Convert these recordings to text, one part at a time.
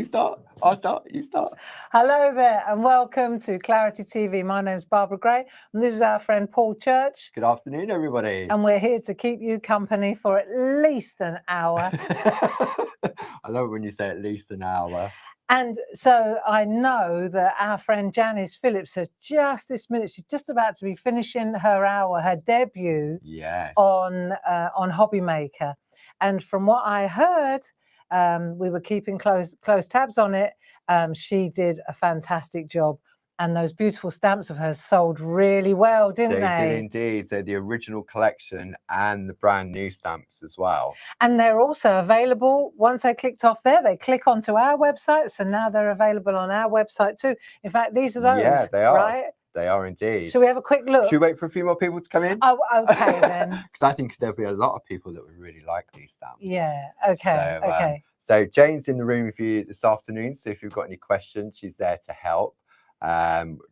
start. I'll start. You start. Hello there and welcome to Clarity TV. My name's Barbara Gray and this is our friend Paul Church. Good afternoon, everybody. And we're here to keep you company for at least an hour. I love it when you say at least an hour. And so I know that our friend Janice Phillips has just this minute, she's just about to be finishing her hour, her debut on Hobby Maker. And from what I heard, we were keeping close tabs on it. She did a fantastic job. And those beautiful stamps of hers sold really well, didn't they? They did indeed. So the original collection and the brand new stamps as well. And they're also available. Once they clicked off there, they click onto our website. So now they're available on our website too. In fact, these are those. Yeah, they are. Right? They are indeed. Should we have a quick look? Should we wait for a few more people to come in? Oh, okay then. Because I think there'll be a lot of people that would really like these stamps. Yeah, okay, so, okay. So Jane's in the room with you this afternoon. So if you've got any questions, she's there to help.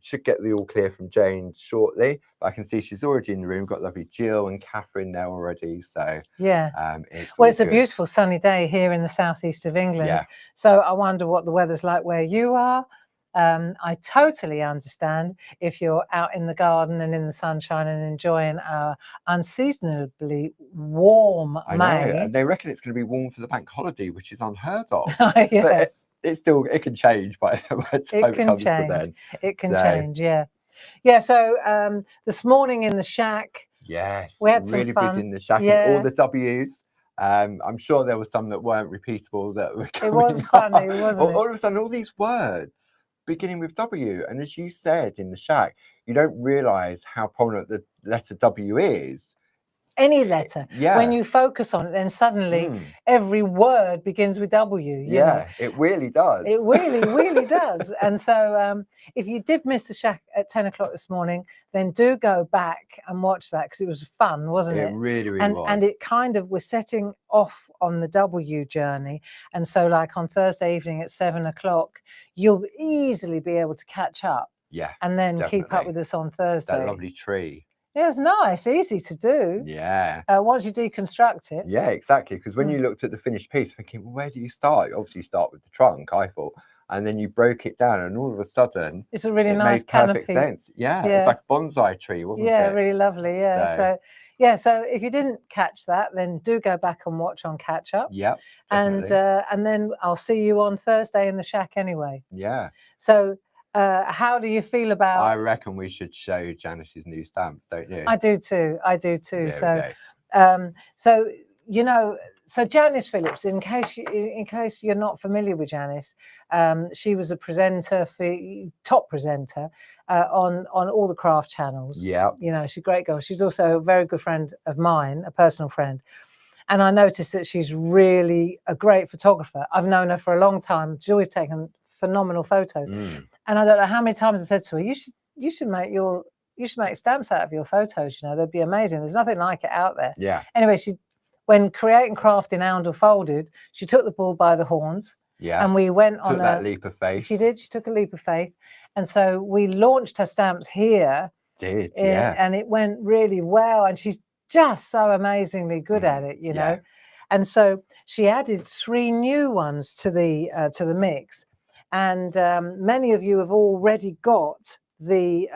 Should get the all clear from Jane shortly, but I can see she's already in the room. Got lovely Jill and Catherine there already. So yeah, it's a beautiful sunny day here in the southeast of England. Yeah. So I wonder what the weather's like where you are. I totally understand if you're out in the garden and in the sunshine and enjoying our unseasonably warm I May. know, and they reckon it's going to be warm for the bank holiday, which is unheard of. Yeah. But it can change by the time it comes to then. It can change, yeah. Yeah, so this morning in the shack. Yes, we had really some fun. busy in the shack. Yeah. All the W's. I'm sure there were some that weren't repeatable that were coming It was funny, wasn't it? All of a sudden, all these words beginning with W. And as you said in the shack, you don't realise how prominent the letter W is. Any letter. Yeah. When you focus on it, then suddenly every word begins with W. You know? It really does. It really does. And so if you did miss the shack at 10 o'clock this morning, then do go back and watch that because it was fun, wasn't it? It really was. And it kind of, we're setting off on the W journey. And so like on Thursday evening at 7 o'clock, you'll easily be able to catch up. Yeah. And then keep up with us on Thursday. That lovely tree. Yeah, it's nice, easy to do. Yeah. Once you deconstruct it. Yeah, exactly. Because when you looked at the finished piece, thinking, well, where do you start? You obviously start with the trunk, I thought. And then you broke it down, and all of a sudden, it's a really nice made canopy. Perfect sense. Yeah, it's like a bonsai tree, wasn't it? Yeah, really lovely. Yeah. So if you didn't catch that, then do go back and watch on Catch Up. Yep. And then I'll see you on Thursday in the shack anyway. Yeah. So. How do you feel about? I reckon we should show Janice's new stamps, don't you? I do too. There So you know, so Janice Phillips. In case you're not familiar with Janice, she was a presenter top presenter on all the craft channels. Yeah. You know, she's a great girl. She's also a very good friend of mine, a personal friend. And I noticed that she's really a great photographer. I've known her for a long time. She's always taken phenomenal photos. And I don't know how many times I said to her, you should make stamps out of your photos, you know, they'd be amazing. There's nothing like it out there. Yeah. Anyway, when creating craft in Oundle folded, she took the bull by the horns. Yeah. And we went on that leap of faith. She did, she took a leap of faith. And so we launched her stamps here. And it went really well. And she's just so amazingly good at it, you know. And so she added 3 new ones to the mix. And many of you have already got the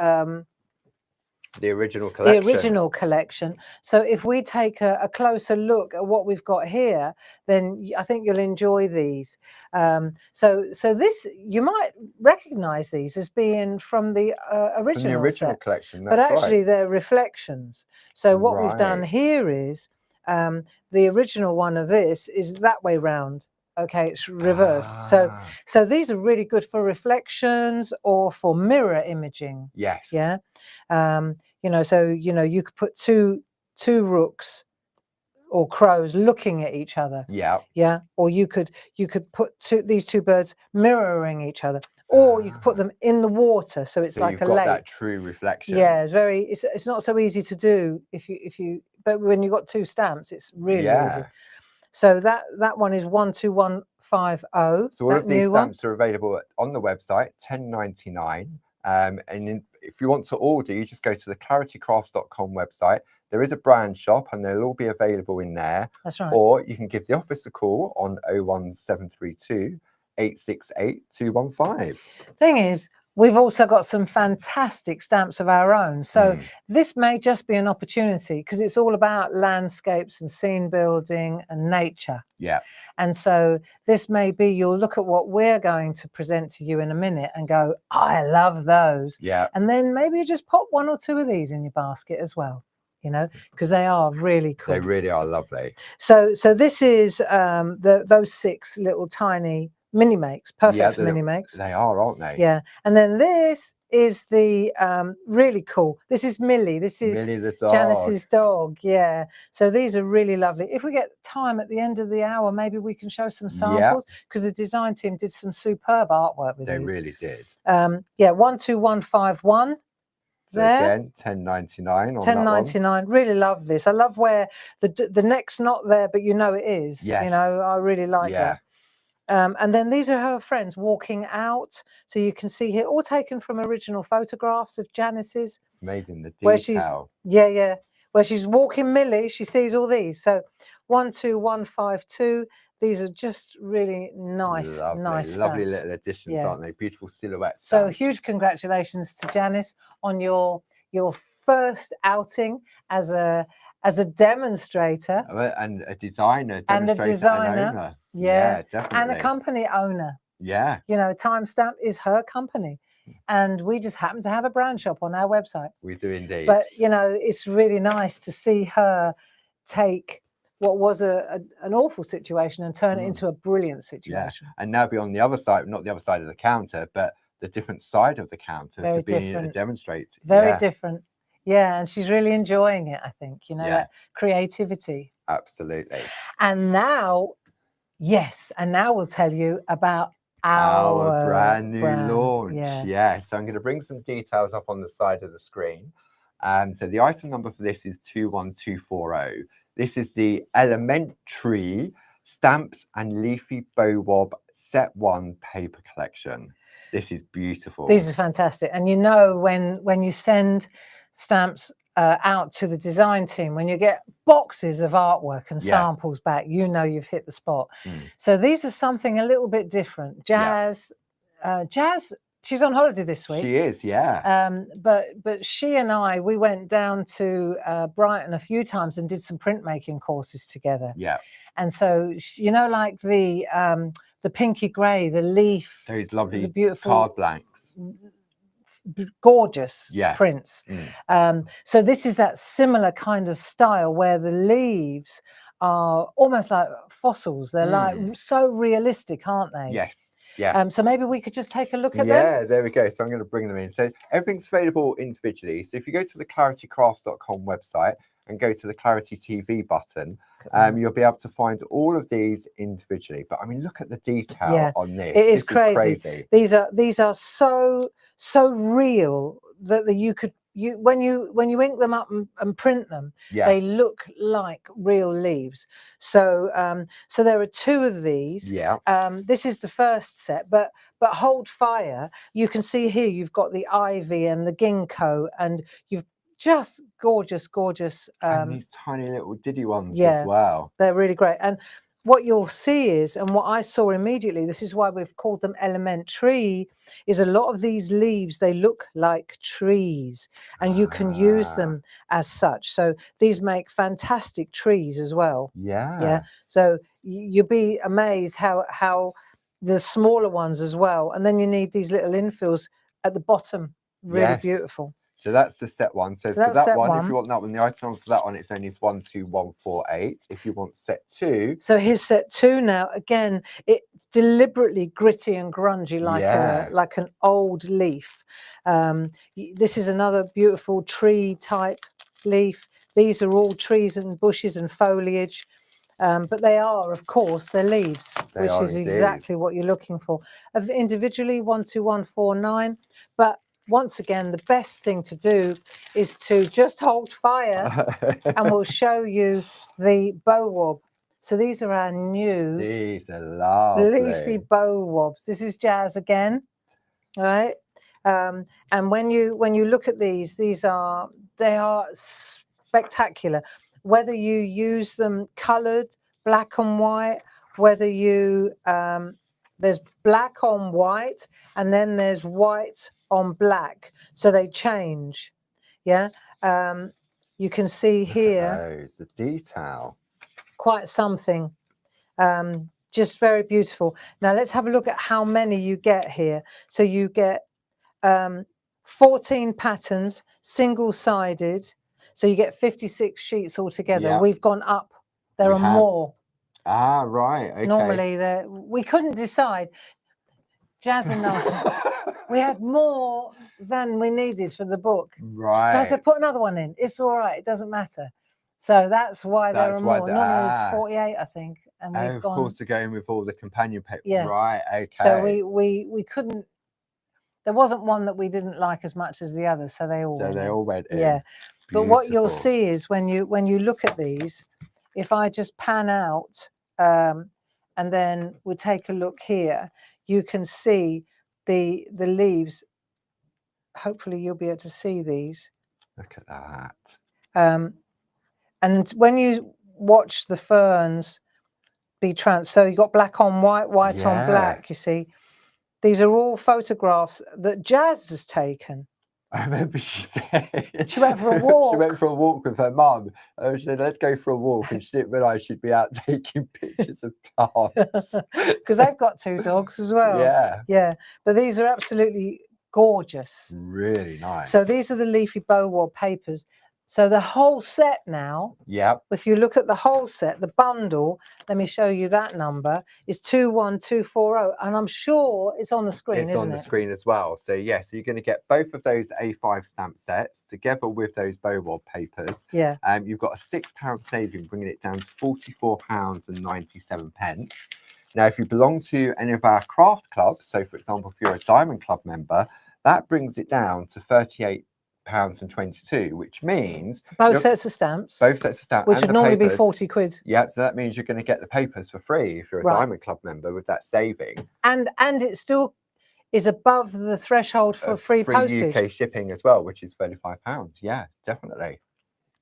original collection. The original collection. So if we take a closer look at what we've got here, then I think you'll enjoy these. So this, you might recognize these as being from the original collection. But actually they're reflections. So what we've done here is the original one of this is that way round. Okay, it's reversed. So these are really good for reflections or for mirror imaging. Yes. Yeah. You know, so you know, you could put two rooks or crows looking at each other. Yeah. Yeah. Or you could put these two birds mirroring each other. Or you could put them in the water, so it's like a lake. That true reflection. Yeah, it's not so easy to do if you but when you've got 2 stamps, it's really easy. So that one is 12150. So all of these stamps are available on the website, $10.99. And if you want to order, you just go to the claritycrafts.com website. There is a brand shop and they'll all be available in there. That's right. Or you can give the office a call on 01732 868-215. Thing is, we've also got some fantastic stamps of our own. So this may just be an opportunity because it's all about landscapes and scene building and nature. Yeah. And so this may be, you'll look at what we're going to present to you in a minute and go, I love those. Yeah. And then maybe you just pop 1 or 2 of these in your basket as well, you know, because they are really cool. They really are lovely. So this is those 6 little tiny mini makes, perfect for mini makes. They are, aren't they? Yeah. And then this is the really cool. This is Millie. This is Millie the dog. Janice's dog. Yeah. So these are really lovely. If we get time at the end of the hour, maybe we can show some samples because the design team did some superb artwork with They these. really did. Yeah. 12151. So again, $10.99 on $10.99. Really love this. I love where the neck's not there, but you know it is. Yes. You know, I really like that. And then these are her friends walking out. So you can see here, all taken from original photographs of Janice's. Amazing, the detail. Where she's walking Millie, she sees all these. So 12152. These are just really nice, lovely stamps. little additions, aren't they? Beautiful silhouettes. So huge congratulations to Janice on your first outing as a demonstrator and a designer, and owner. Yeah, definitely. And a company owner. Yeah. You know, Timestamp is her company. And we just happen to have a brand shop on our website. We do indeed. But, you know, it's really nice to see her take what was an awful situation and turn it into a brilliant situation. Yeah. And now be on the other side, not the other side of the counter, but the different side of the counter to be a demonstrator. Very different. Yeah, and she's really enjoying it, I think, you know, that creativity. Absolutely. And now, and now we'll tell you about our brand new launch. So I'm going to bring some details up on the side of the screen. So the item number for this is 21240. This is the Elementree Stamps and Leafy BOW-WOB Set 1 paper collection. This is beautiful. These are fantastic. And you know, when you send stamps out to the design team, when you get boxes of artwork and samples back, you know you've hit the spot. So these are something a little bit different. Jazz, she's on holiday this week. She is, but she and I, we went down to Brighton a few times and did some printmaking courses together. And so, you know, like the pinky grey, the leaf, those lovely, the beautiful card blanks, gorgeous prints. So this is that similar kind of style where the leaves are almost like fossils. They're like so realistic, aren't they? Yes. Yeah. So maybe we could just take a look at them. Yeah, there we go. So I'm going to bring them in. So everything's available individually. So if you go to the claritycrafts.com website and go to the Clarity TV button, you'll be able to find all of these individually. But I mean, look at the detail on this. It is crazy. These are so real that when you ink them up and print them, they look like real leaves. So so there are 2 of these. This is the first set, but hold fire. You can see here you've got the ivy and the ginkgo, and you've just gorgeous and these tiny little diddy ones as well. They're really great. And what you'll see is, and what I saw immediately, this is why we've called them Elementree, is a lot of these leaves, they look like trees, and you can use them as such. So these make fantastic trees as well. So you'll be amazed how the smaller ones as well. And then you need these little infills at the bottom, really beautiful. So that's the set 1. So for that one, if you want that one, the item for that one, it's only 12148. If you want set 2. So here's set 2 now. Again, it's deliberately gritty and grungy, like an old leaf. This is another beautiful tree type leaf. These are all trees and bushes and foliage. But they are, of course, they're leaves, which is exactly what you're looking for. Individually, 12149. But once again, the best thing to do is to just hold fire and we'll show you the BOW-WOB. So these are our new Leafy BOW-WOBs. This is Jazz again, all right? And when you look at these, they are spectacular. Whether you use them coloured, black and white, whether you there's black on white, and then there's white on black. So they change. Yeah. You can see here those, the detail. Quite something. Just very beautiful. Now let's have a look at how many you get here. So you get 14 patterns, single-sided. So you get 56 sheets altogether. Yep. We've gone up. There are more. Ah, right. Okay. Normally, we couldn't decide. Jazz and I, we had more than we needed for the book. Right. So I said, put another one in. It's all right. It doesn't matter. So that's why there are more. Normally it's 48, I think. And we've gone. Of course, they're going with all the companion papers. Yeah. Right. Okay. So we couldn't. There wasn't one that we didn't like as much as the others, so they all went in. Yeah. Beautiful. But what you'll see is when you look at these, if I just pan out and then we take a look here, you can see the leaves. Hopefully you'll be able to see these. Look at that. And when you watch the ferns be so you've got black on white, white on black, you see. These are all photographs that Jazz has taken. I remember she said she went for a walk. She went for a walk with her mum. She said, "Let's go for a walk," and she didn't realise she'd be out taking pictures of plants. Because they've got 2 dogs as well. Yeah. Yeah. But these are absolutely gorgeous. Really nice. So these are the Leafy BOW-WOB papers. So the whole set now, if you look at the whole set, the bundle, let me show you that number, is 21240. And I'm sure it's on the screen, isn't it? It's on the screen as well. So yes, you're going to get both of those A5 stamp sets together with those BOW-WOB papers. Yeah. You've got a £6 saving, bringing it down to £44.97. Now, if you belong to any of our craft clubs, so for example, if you're a Diamond Club member, that brings it down to £38.22, which means both sets of stamps. Both sets of stamps. Which would normally be 40 quid. Yep, so that means you're going to get the papers for free if you're a Diamond Club member with that saving. And it still is above the threshold for free postage. UK shipping as well, which is £35. Yeah, definitely.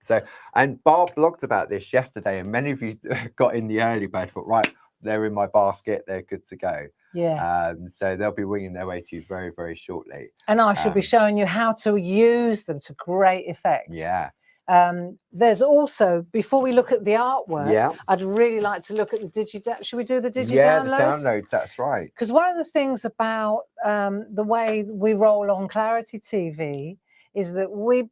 So, and Barb blogged about this yesterday, and many of you got in the early bird, thought, right, they're in my basket, they're good to go. Yeah. So they'll be winging their way to you very, very shortly. And I should be showing you how to use them to great effect. Yeah. There's also, before we look at the artwork, I'd really like to look at the should we do the downloads? Yeah, the downloads, that's right. Because one of the things about the way we roll on Clarity TV is that we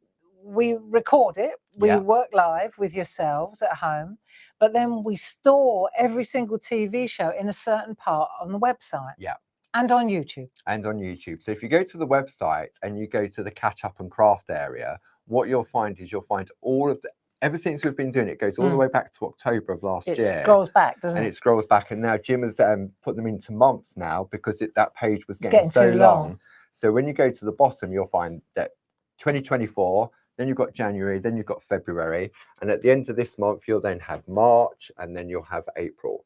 record it, we work live with yourselves at home, but then we store every single TV show in a certain part on the website. Yeah. And on YouTube. And on YouTube. So if you go to the website and you go to the catch up and craft area, what you'll find is all of the, ever since we've been doing it, goes all the way back to October of last year. It scrolls back, doesn't it? And it scrolls back. And now Jim has put them into months now because that page was getting so long. So when you go to the bottom, you'll find that 2024, then you've got January, then you've got February. And at the end of this month, you'll then have March, and then you'll have April.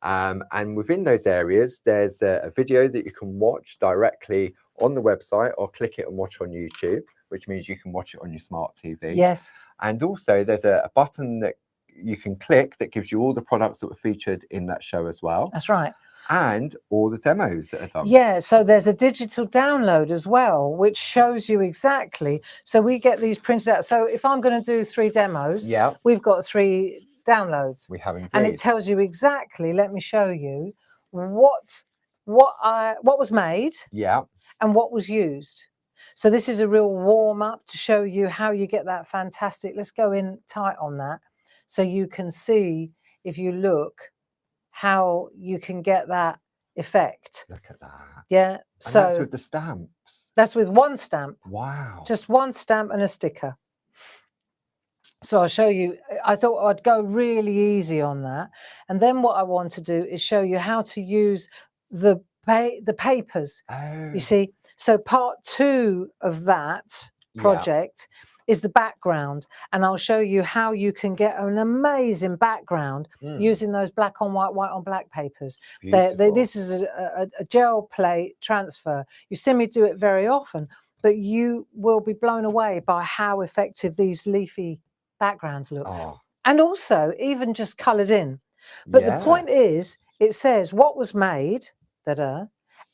And within those areas, there's a video that you can watch directly on the website or click it and watch on YouTube, which means you can watch it on your smart TV. Yes. And also there's a button that you can click that gives you all the products that were featured in that show as well. That's right. And all the demos that are done. Yeah, so there's a digital download as well, which shows you exactly. So we get these printed out. So if I'm going to do 3 demos, we've got 3 downloads. We have indeed. And it tells you exactly, let me show you, what was made and what was used. So this is a real warm-up to show you how you get that fantastic. Let's go in tight on that so you can see, if you look, how you can get that effect. Look at that. Yeah. So that's with the stamps. That's with 1 stamp. Wow. Just 1 stamp and a sticker. So I'll show you. I thought I'd go really easy on that. And then what I want to do is show you how to use the papers. Oh. You see, so part 2 of that project is the background, and I'll show you how you can get an amazing background using those black on white, white on black papers. This is a gel plate transfer. You see me do it very often, but you will be blown away by how effective these leafy backgrounds look. And also even just coloured in. But the point is, it says what was made da-da,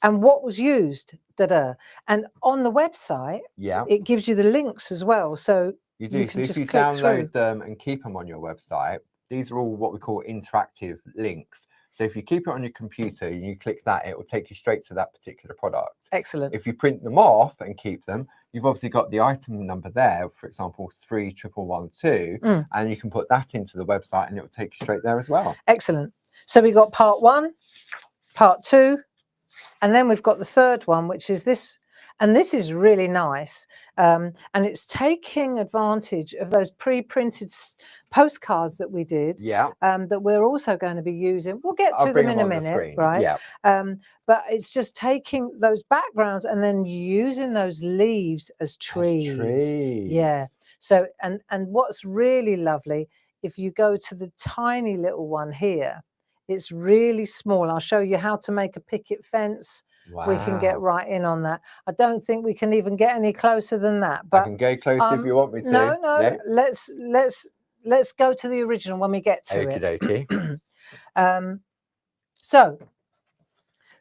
and what was used, da-da. And on the website, it gives you the links as well. So you do. You can so if just you click download through. them and keep them on your website, these are all what we call interactive links. So if you keep it on your computer and you click that, it will take you straight to that particular product. Excellent. If you print them off and keep them, you've obviously got the item number there, for example, 31112, and you can put that into the website and it will take you straight there as well. Excellent. So we got part 1, part 2, and then we've got the third one, which is this. And this is really nice. And it's taking advantage of those pre-printed postcards that we did. That we're also going to be using. We'll get to them in a minute, right? But it's just taking those backgrounds and then using those leaves as trees. Yeah. So, and what's really lovely, if you go to the tiny little one here, it's really small. I'll show you how to make a picket fence. Wow. We can get right in on that. I don't think we can even get any closer than that. But I can go closer if you want me to. No. Let's go to the original when we get to it. Okie dokie.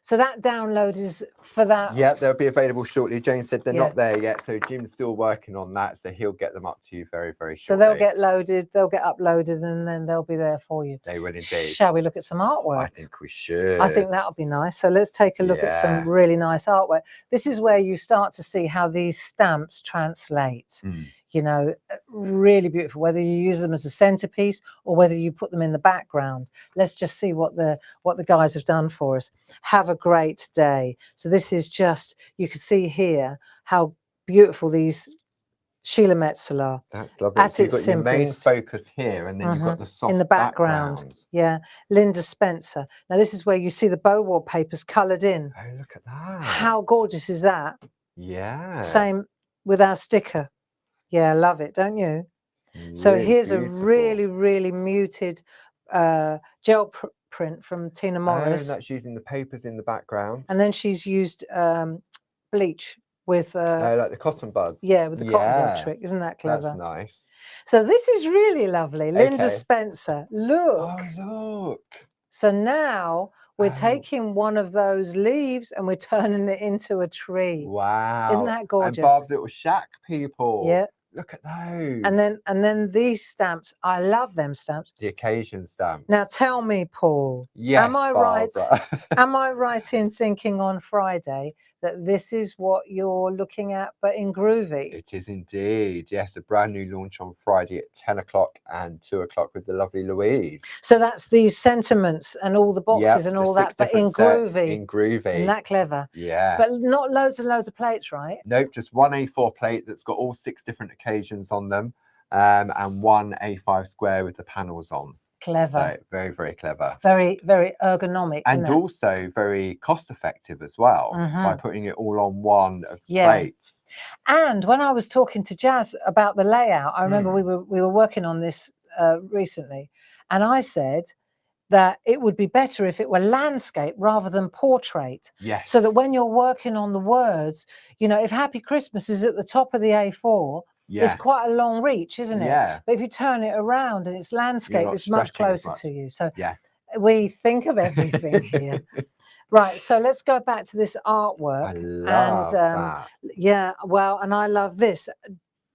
So that download is for that. Yeah, they'll be available shortly. Jane said they're not there yet, so Jim's still working on that, so he'll get them up to you very, very shortly. So they'll get loaded, they'll get uploaded, and then they'll be there for you. They will indeed. Shall we look at some artwork? I think we should. I think that'll be nice. So let's take a look at some really nice artwork. This is where you start to see how these stamps translate. You know, really beautiful, whether you use them as a centerpiece or whether you put them in the background. Let's just see what the guys have done for us. Have a great day. So this is just, you can see here how beautiful these Sheila Metzel are. That's lovely. At so you've its got your main simplest. focus here, and then you've got the soft in the background. Yeah, Linda Spencer. Now this is where you see the BOW-WOB papers coloured in. Oh, look at that. How gorgeous is that? Yeah. Same with our sticker. Yeah, love it, don't you? Really so here's beautiful. A really, really muted gel print from Tina Morris. Oh, that's using the papers in the background. And then she's used bleach with... like the cotton bud. Yeah, with the cotton bud trick. Isn't that clever? That's nice. So this is really lovely. Linda Spencer, look. Oh, look. So now we're taking one of those leaves and we're turning it into a tree. Wow. Isn't that gorgeous? And Barb's little shack people. Yeah. Look at those. And then these stamps, I love them stamps. The occasion stamps. Now tell me, Paul. Yes, am I Barbara. right? Am I right in thinking on Friday that this is what you're looking at, but in Groovy? It is indeed. Yes, a brand new launch on Friday at 10 o'clock and 2 o'clock with the lovely Louise. So that's these sentiments and all the boxes and all that, but in Groovy. In Groovy. Isn't that clever? Yeah. But not loads and loads of plates, right? Nope, just one A4 plate that's got all 6 different occasions on them, and one A5 square with the panels on. Clever. So very, very clever. Very, very ergonomic. And also very cost effective as well, by putting it all on one plate. And when I was talking to Jazz about the layout, I remember we were working on this recently, and I said that it would be better if it were landscape rather than portrait. Yes. So that when you're working on the words, you know, if Happy Christmas is at the top of the A4, it's quite a long reach, isn't it? Yeah. But if you turn it around and it's landscape, it's much closer to you. So we think of everything here. Right, so let's go back to this artwork. I love that. Yeah, well, and I love this.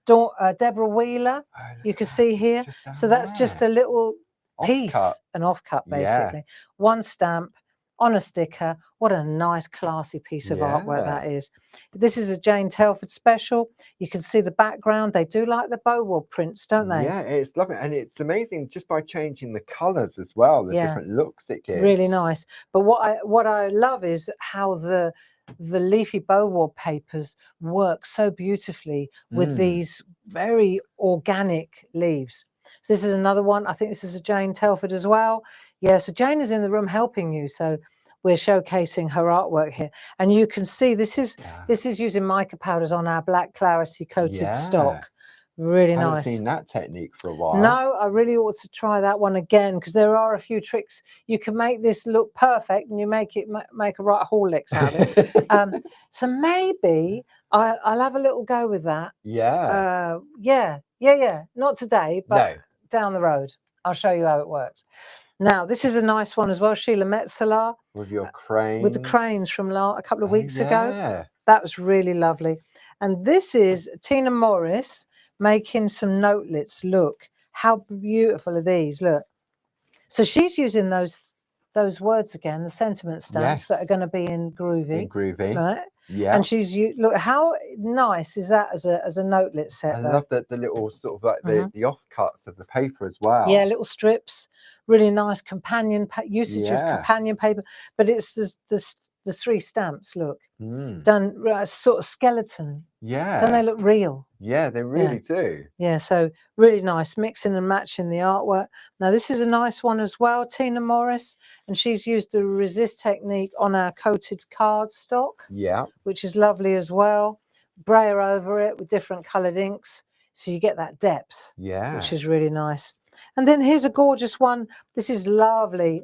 Deborah Wheeler, you can see here. So that's just a little piece, an offcut, basically. One stamp on a sticker. What a nice, classy piece of artwork that is. This is a Jane Telford special. You can see the background. They do like the BOW-WOB prints, don't they? Yeah, it's lovely. And it's amazing just by changing the colours as well, the different looks it gives. Really nice. But what I love is how the Leafy BOW-WOB papers work so beautifully with these very organic leaves. So this is another one. I think this is a Jane Telford as well. Yeah, so Jane is in the room helping you. So we're showcasing her artwork here. And you can see this is using mica powders on our black clarity coated stock. Really nice. I haven't seen that technique for a while. No, I really ought to try that one again, because there are a few tricks. You can make this look perfect and you make a right Horlicks out of it. So maybe I'll have a little go with that. Yeah. Not today, but down the road. I'll show you how it works. Now, this is a nice one as well, Sheila Metzeler. With your cranes. With the cranes from a couple of weeks yeah. ago. That was really lovely. And this is Tina Morris making some notelets. Look, how beautiful are these? Look. So she's using those words again, the sentiment stamps that are going to be in Groovy. In Groovy. Right? Yeah. And she's look, how nice is that as a notelet set? I love the little sort of like the offcuts of the paper as well. Yeah, little strips, really nice companion usage of companion paper, but it's the 3 stamps. Look, done sort of skeleton. Yeah, don't they look real? Yeah, they really do. Yeah, so really nice, mixing and matching the artwork. Now this is a nice one as well, Tina Morris, and she's used the resist technique on our coated cardstock. Yeah, which is lovely as well. Brayer over it with different coloured inks, so you get that depth. Yeah, which is really nice. And then here's a gorgeous one. This is lovely.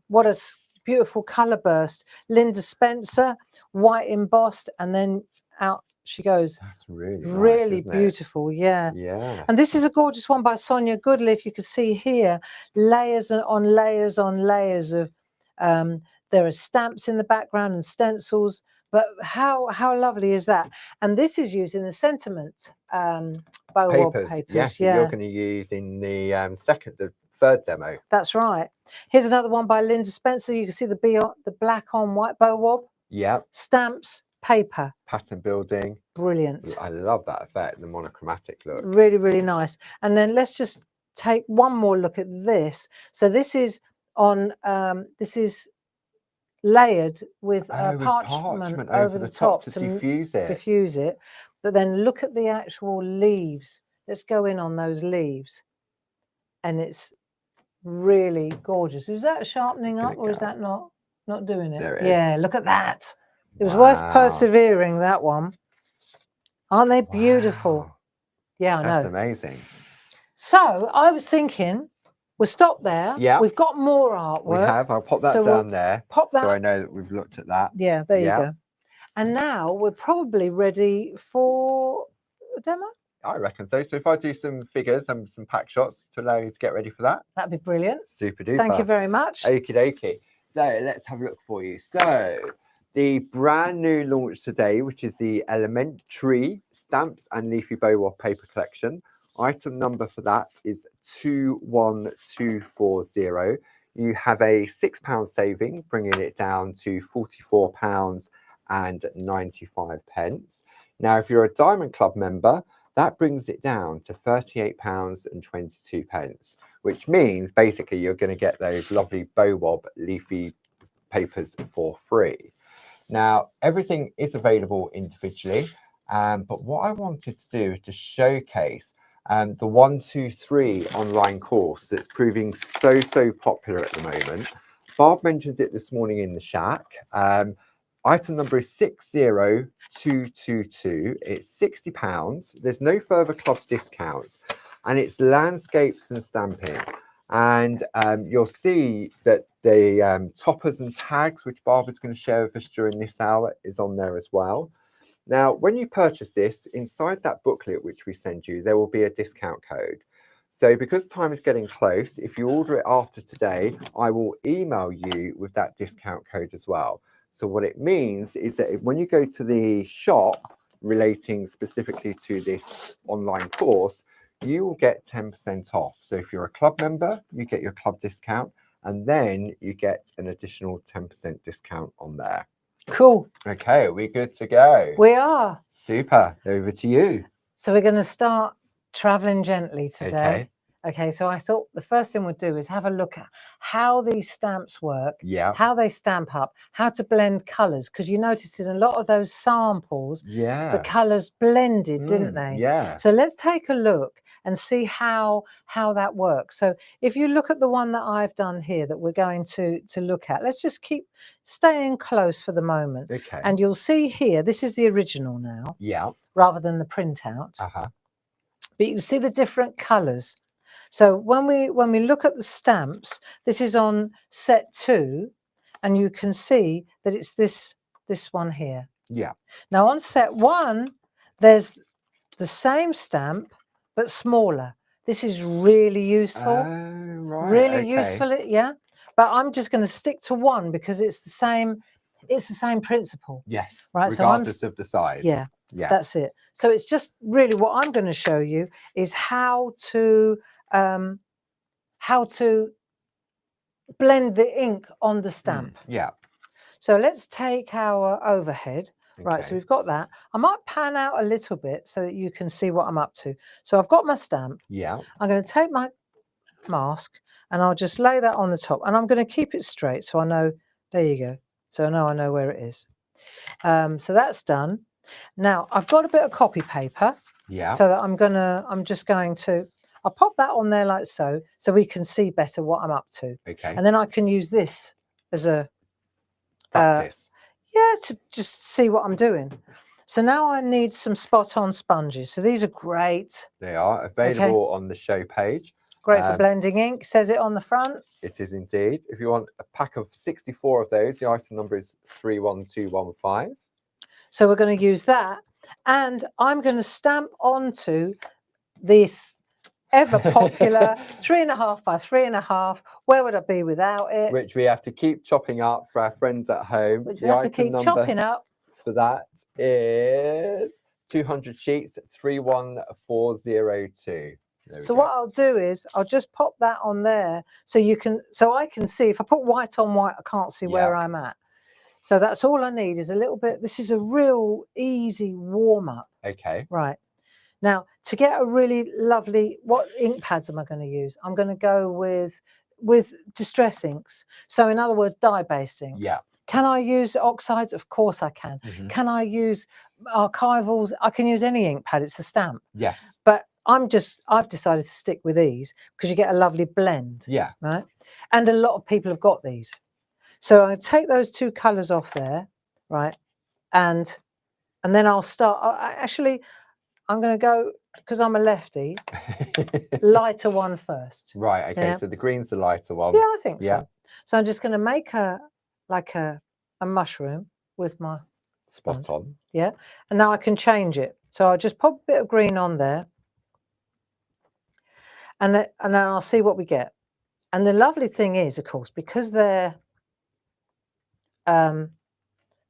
What a beautiful colour burst. Linda Spencer, white embossed, and then out she goes. That's really nice, really beautiful. Yeah. Yeah. And this is a gorgeous one by Sonia Goodley. If you can see here, layers on layers on layers of. There are stamps in the background and stencils. But how lovely is that? And this is using the sentiment BOW-WOB papers. Yes, you're going to use in the third demo. That's right. Here's another one by Linda Spencer. You can see the black on white BOW-WOB. Yeah. Stamps, paper. Pattern building. Brilliant. I love that effect, the monochromatic look. Really, really nice. And then let's just take one more look at this. So this is on this is layered with parchment over the top to diffuse it. But then look at the actual leaves. Let's go in on those leaves, and it's really gorgeous. Is that sharpening up, or is that not doing it? There it is. Yeah, look at that. It was worth persevering, that one. Aren't they beautiful? Wow. Yeah, I know. That's amazing. So I was thinking, we'll stop there. Yeah. We've got more artwork. We have. I'll pop that down there. Pop that. So I know that we've looked at that. Yeah, there you go. And now we're probably ready for a demo. I reckon so. So if I do some figures and some pack shots to allow you to get ready for that. That'd be brilliant. Super duper. Thank you very much. Okie dokie. So let's have a look for you. So the brand new launch today, which is the Elementree Stamps and Leafy BOW-WOB paper collection. Item number for that is 21240. You have a £6 saving, bringing it down to £44.95. Now, if you're a Diamond Club member, that brings it down to £38.22, which means basically you're going to get those lovely BOW-WOB Leafy papers for free. Now, everything is available individually, but what I wanted to do is to showcase the 123 online course that's proving so popular at the moment. Barb mentioned it this morning in the shack. Item number is 60222. It's £60. There's no further club discounts, and it's landscapes and stamping. And you'll see that the toppers and tags, which Barb is going to share with us during this hour, is on there as well. Now, when you purchase this, inside that booklet which we send you, there will be a discount code. So because time is getting close, if you order it after today, I will email you with that discount code as well. So what it means is that when you go to the shop relating specifically to this online course, you will get 10% off. So if you're a club member, you get your club discount, and then you get an additional 10% discount on there. Cool. Okay, we're good to go. We are. Super. Over to you. So we're going to start traveling gently today. Okay. Okay, so I thought the first thing we'd do is have a look at how these stamps work, how they stamp up, how to blend colours, because you noticed in a lot of those samples, the colours blended, didn't they? Yeah. So let's take a look and see how that works. So if you look at the one that I've done here that we're going to look at, let's just keep staying close for the moment. Okay. And you'll see here, this is the original now. Yeah. Rather than the printout. Uh-huh. But you can see the different colours. So when we look at the stamps, this is on set 2, and you can see that it's this one here. Yeah. Now on set 1, there's the same stamp but smaller. This is really useful. Oh, right. Really useful, yeah. But I'm just going to stick to one because it's the same principle. Yes. Right. Regardless of the size. Yeah. Yeah. That's it. So it's just really what I'm going to show you is how to blend the ink on the stamp. Yeah. So let's take our overhead. Okay. Right, so we've got that. I might pan out a little bit so that you can see what I'm up to. So I've got my stamp. Yeah. I'm going to take my mask and I'll just lay that on the top, and I'm going to keep it straight so I know. There you go. So now I know where it is. So that's done. Now I've got a bit of copy paper. Yeah. So that I'm just going to, I'll pop that on there like so we can see better what I'm up to. Okay. And then I can use this as a practice. Yeah, to just see what I'm doing. So now I need some spot-on sponges. So these are great. They are available on the show page. Great for blending ink, says it on the front. It is indeed. If you want a pack of 64 of those, the item number is 31215. So we're going to use that. And I'm going to stamp onto this ever popular 3.5 by 3.5. Where would I be without it? Which we have to keep chopping up for our friends at home. Which we have to keep chopping up. For that is 200 sheets, 31402. So what I'll do is I'll just pop that on there so I can see. If I put white on white, I can't see where I'm at. So that's all I need is a little bit. This is a real easy warm up. Okay. Right. Now, to get a really lovely, what ink pads am I going to use? I'm going to go with distress inks. So in other words, dye-based inks. Yeah. Can I use oxides? Of course I can. Can I use archivals? I can use any ink pad. It's a stamp. Yes. But I've decided to stick with these because you get a lovely blend. Yeah. Right. And a lot of people have got these. So I take those two colours off there, right? And then I'll start. I'm going to go, because I'm a lefty, lighter one first. Right. Okay. So the green's the lighter one. Yeah, I think so. So I'm just going to make a mushroom with my spot on. Yeah. And now I can change it. So I'll just pop a bit of green on there. And then I'll see what we get. And the lovely thing is, of course, because they're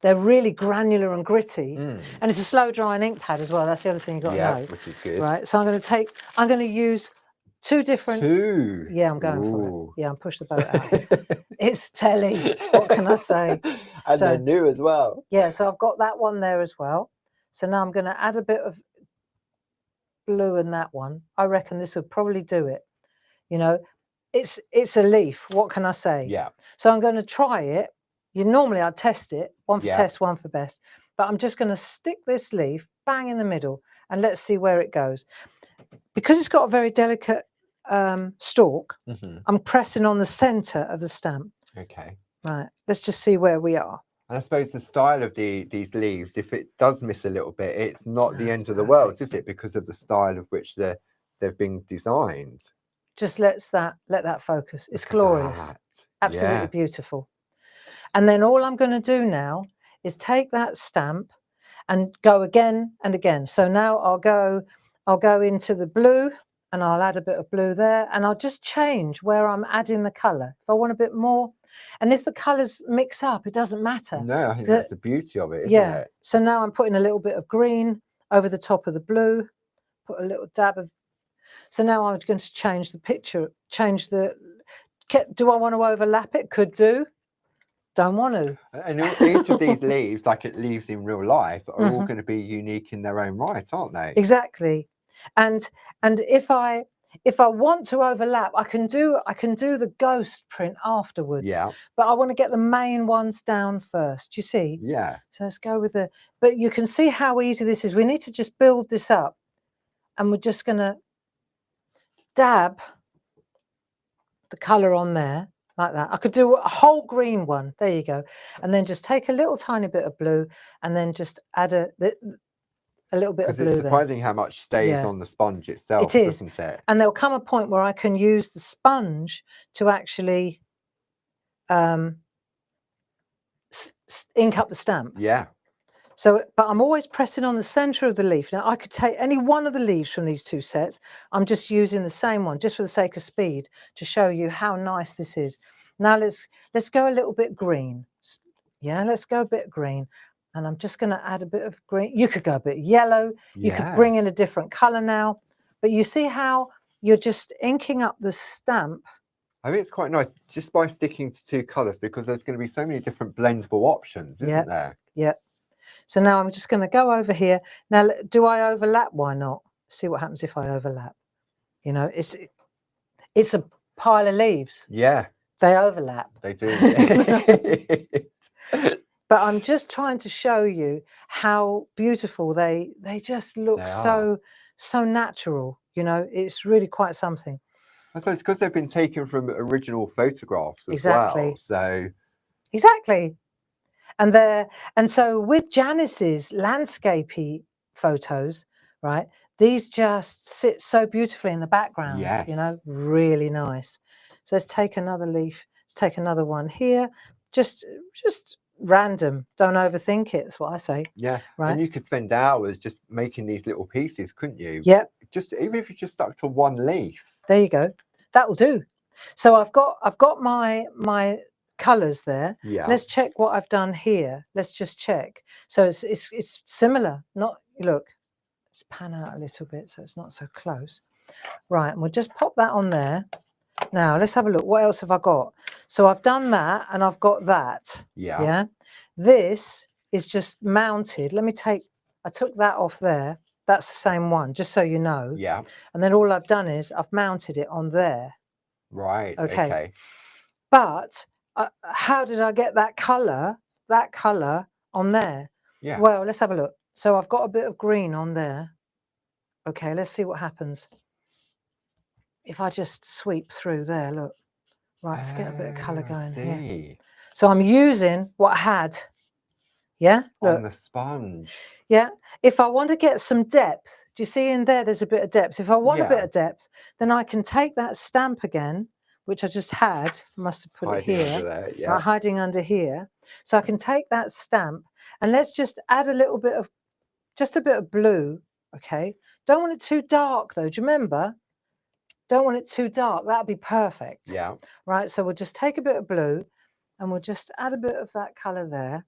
really granular and gritty, and it's a slow drying ink pad as well. That's the other thing you've got to know. Which is good. Right. So I'm going to use two different. Yeah, I'm going for it. Yeah, I'm push the boat out. It's telly. What can I say? And they're new as well. Yeah, so I've got that one there as well. So now I'm going to add a bit of blue in that one. I reckon this will probably do it. You know, it's a leaf. What can I say? Yeah. So I'm going to try it. Normally I'd test it, one for test, one for best. But I'm just going to stick this leaf bang in the middle and let's see where it goes. Because it's got a very delicate stalk, I'm pressing on the center of the stamp. Okay. Right. Let's just see where we are. And I suppose the style of these leaves, if it does miss a little bit, it's not the end of the world, is it? Because of the style of which they've been designed. Just let that focus. It's glorious. Absolutely beautiful. And then all I'm going to do now is take that stamp and go again and again. So now I'll go into the blue and I'll add a bit of blue there, and I'll just change where I'm adding the colour. If I want a bit more, and if the colours mix up, it doesn't matter. No, I think that's the beauty of it, isn't it? So now I'm putting a little bit of green over the top of the blue, put a little dab of. So now I'm going to change the picture, do I want to overlap it? Could do. Don't want to. And each of these leaves, like it leaves in real life, are all going to be unique in their own right, aren't they? Exactly. And if I want to overlap, I can do the ghost print afterwards. Yeah. But I want to get the main ones down first. You see? Yeah. So let's go with but you can see how easy this is. We need to just build this up, and we're just going to dab the colour on there. Like that. I could do a whole green one. There you go. And then just take a little tiny bit of blue and then just add a little bit of blue. Because it's surprising how much stays on the sponge itself, doesn't it? And there'll come a point where I can use the sponge to actually ink up the stamp. Yeah. So, but I'm always pressing on the center of the leaf. Now I could take any one of the leaves from these two sets. I'm just using the same one just for the sake of speed to show you how nice this is. Now let's go a little bit green. Yeah, let's go a bit green. And I'm just going to add a bit of green. You could go a bit yellow. You could bring in a different color now. But you see how you're just inking up the stamp. I think it's quite nice just by sticking to two colors, because there's going to be so many different blendable options, isn't there? Yeah. So now I'm just going to go over here. Now, do I overlap? Why not? See what happens if I overlap. You know, it's a pile of leaves. Yeah. They overlap. They do. But I'm just trying to show you how beautiful they just look so natural. You know, it's really quite something. I suppose because they've been taken from original photographs as well. So exactly. And so with Janice's landscapey photos, right? These just sit so beautifully in the background. Yes. You know, really nice. So let's take another leaf. Let's take another one here. Just random. Don't overthink it. That's what I say. Yeah. Right. And you could spend hours just making these little pieces, couldn't you? Yeah. Just even if you just stuck to one leaf. There you go. That'll do. So I've got my colors there. Yeah. Let's check what I've done here. Let's just check. So it's similar. Not look. Let's pan out a little bit so it's not so close. Right, and we'll just pop that on there. Now let's have a look. What else have I got? So I've done that and I've got that. Yeah. Yeah. This is just mounted. I took that off there. That's the same one, just so you know. Yeah. And then all I've done is I've mounted it on there. Right. Okay. But how did I get that color on there? Yeah. Well, let's have a look. So I've got a bit of green on there. Okay, let's see what happens. If I just sweep through there, look. Right, let's get a bit of color going here. So I'm using what I had. Yeah? Look. On the sponge. Yeah. If I want to get some depth, do you see in there, there's a bit of depth. If I want a bit of depth, then I can take that stamp again, which I just had. I must have put it here. Under there, yeah. Right, hiding under here. So I can take that stamp and let's just add a little bit of, just a bit of blue. Okay. Don't want it too dark though. Do you remember? Don't want it too dark. That'd be perfect. Yeah. Right. So we'll just take a bit of blue and we'll just add a bit of that color there.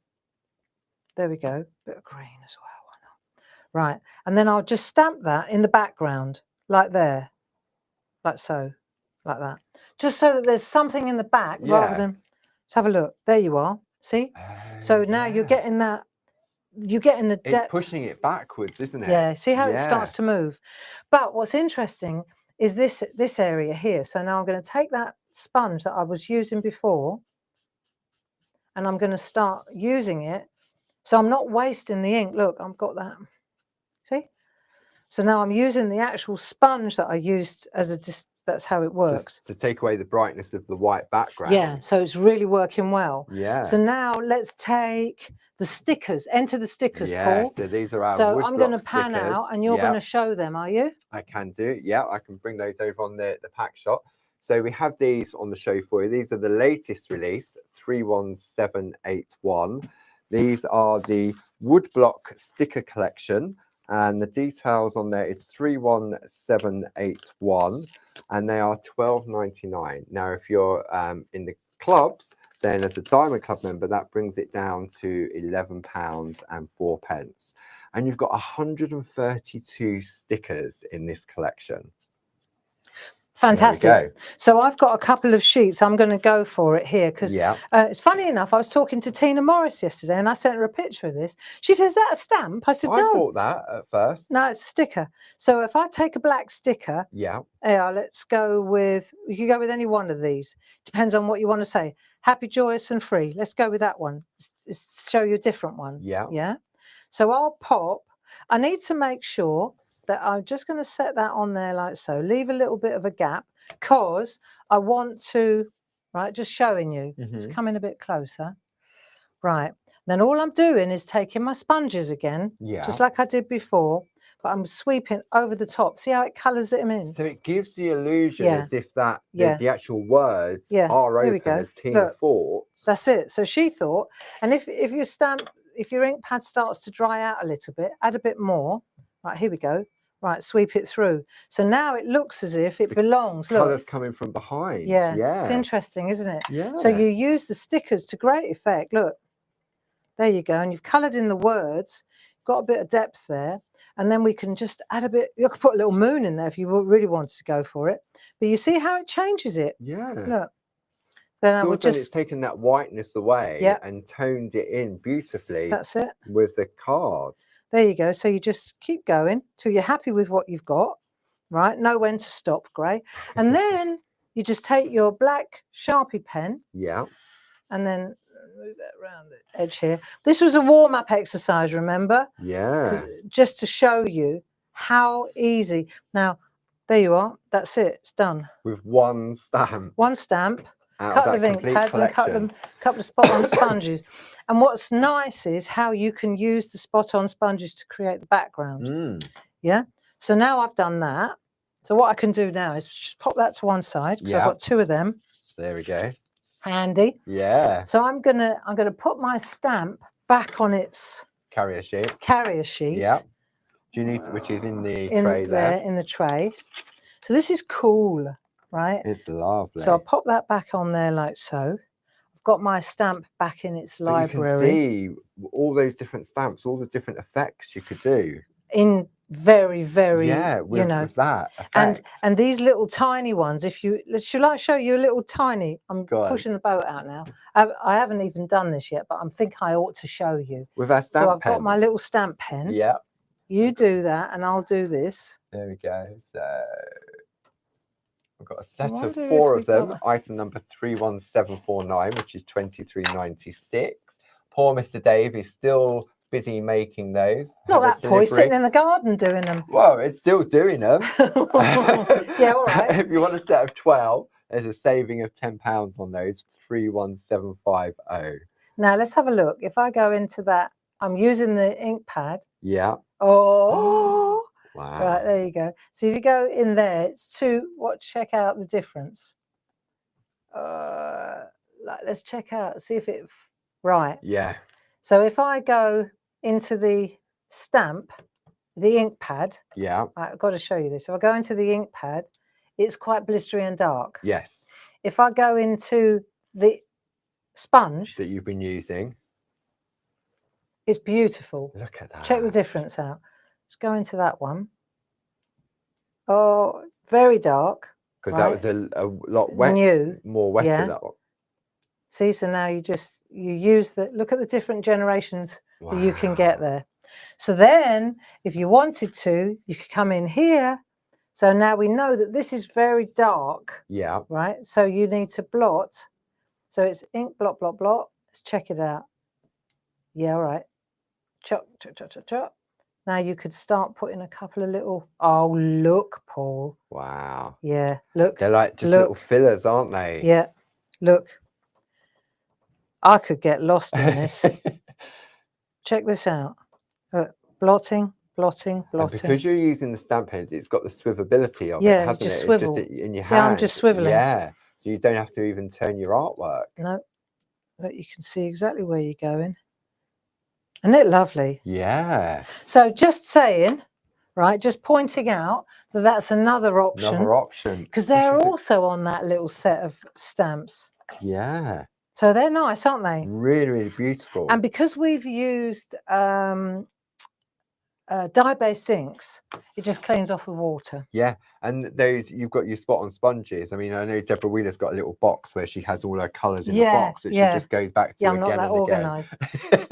There we go. Bit of green as well. Why not? Right. And then I'll just stamp that in the background, like there, like so, like that. Just so that there's something in the back rather than, let's have a look. There you are. See? So now you're getting that, you're getting the depth. It's pushing it backwards, isn't it? Yeah. See how it starts to move? But what's interesting is this area here. So now I'm going to take that sponge that I was using before and I'm going to start using it. So I'm not wasting the ink. Look, I've got that. See? So now I'm using the actual sponge that I used as that's how it works. To take away the brightness of the white background. Yeah, so it's really working well. Yeah. So now let's take the stickers. Enter the stickers, Paul. So these are our So I'm going to pan out and you're going to show them, are you? I can do. Yeah, I can bring those over on the pack shot. So we have these on the show for you. These are the latest release, 31781. These are the woodblock sticker collection, and the details on there is 31781, and they are $12.99. Now, if you're in the clubs, then as a Diamond Club member, that brings it down to £11.04. And you've got 132 stickers in this collection. Fantastic. So I've got a couple of sheets. I'm going to go for it here because it's funny enough. I was talking to Tina Morris yesterday and I sent her a picture of this. She says, "Is that a stamp?" I said, "No." I thought that at first. No, it's a sticker. So if I take a black sticker, let's go with, you can go with any one of these. Depends on what you want to say. Happy, joyous and free. Let's go with that one. Show you a different one. Yeah. So I'll pop. I need to make sure that I'm just going to set that on there like so. Leave a little bit of a gap because I want to, right, just showing you. Just come in a bit closer. Right. Then all I'm doing is taking my sponges again, just like I did before, but I'm sweeping over the top. See how it colours it in? So it gives the illusion as if that the actual words are open as Tina thought. That's it. So she thought, and if you stamp, if your ink pad starts to dry out a little bit, add a bit more. Right, here we go. Right, sweep it through. So now it looks as if it belongs. Look, colours coming from behind. Yeah, Yeah, it's interesting, isn't it? Yeah. So you use the stickers to great effect. Look, there you go, and you've coloured in the words. Got a bit of depth there, and then we can just add a bit. You could put a little moon in there if you really wanted to go for it. But you see how it changes it. Yeah. Look. Then I would just. It's taken that whiteness away and toned it in beautifully. That's it. With the card. There you go. So you just keep going till you're happy with what you've got, right? Know when to stop, Gray. And then you just take your black Sharpie pen. Yeah. And then move that around the edge here. This was a warm-up exercise, remember? Yeah. Just to show you how easy. Now, there you are. That's it. It's done. With one stamp. One stamp. Out Couple of ink pads and couple of spot-on sponges. And what's nice is how you can use the spot-on sponges to create the background. Yeah. So now I've done that. So what I can do now is just pop that to one side because I've got two of them. There we go. Handy. Yeah. So I'm gonna put my stamp back on its carrier sheet. Yeah. Do you need which is in the tray there? In the tray. So this is cool. Right, it's lovely. So I'll pop that back on there like so. I've got my stamp back in its library. You can see all those different stamps, all the different effects you could do. In very, very, with that effect. And these little tiny ones. Shall I show you a little tiny? I'm pushing the boat out now. I haven't even done this yet, but I think I ought to show you. With our stamp So I've got my little stamp pen. Yeah. You do that, and I'll do this. There we go. So. We've got a set of 4 of them. Item number 31749, which is 23.96. Poor Mr. Dave is still busy making those. Not that poor, he's sitting in the garden doing them. Well, it's still doing them. Yeah, all right. If you want a set of 12, there's a saving of £10 on those. 31750. Now let's have a look. If I go into that, I'm using the ink pad. Yeah. Oh. Wow. Right, there you go. So if you go in there, it's check out the difference. Let's check out, see if it, right. Yeah. So if I go into the stamp, the ink pad. Yeah. I've got to show you this. If I go into the ink pad, it's quite blistery and dark. Yes. If I go into the sponge. That you've been using. It's beautiful. Look at that. Check the difference out. Let's go into that one. Oh, very dark. Because that was a lot wet. More wetter, that one. See, so now you use look at the different generations that you can get there. So then, if you wanted to, you could come in here. So now we know that this is very dark. Yeah. Right? So you need to blot. So it's ink, blot, blot, blot. Let's check it out. Yeah, all right. Chop, chop, chop, chop, chop. Now you could start putting a couple of little. Oh, look, Paul. Wow. Yeah, look. They're like just little fillers, aren't they? Yeah, look. I could get lost in this. Check this out. Look, blotting, blotting, blotting. And because you're using the stamp head, it's got the swivelability of it, hasn't just it? Swivel. Just in your See, hand. I'm just swiveling. Yeah. So you don't have to even turn your artwork. No. Look, you can see exactly where you're going. Isn't it lovely? Yeah. So just saying, right, just pointing out that that's another option. Another option. Because they're also on that little set of stamps. Yeah. So they're nice, aren't they? Really, really beautiful. And because we've used dye-based inks, it just cleans off with water. Yeah, and those you've got your spot-on sponges. I mean, I know Deborah Wheeler's got a little box where she has all her colours in a box that she just goes back to I'm again not that and organised. again.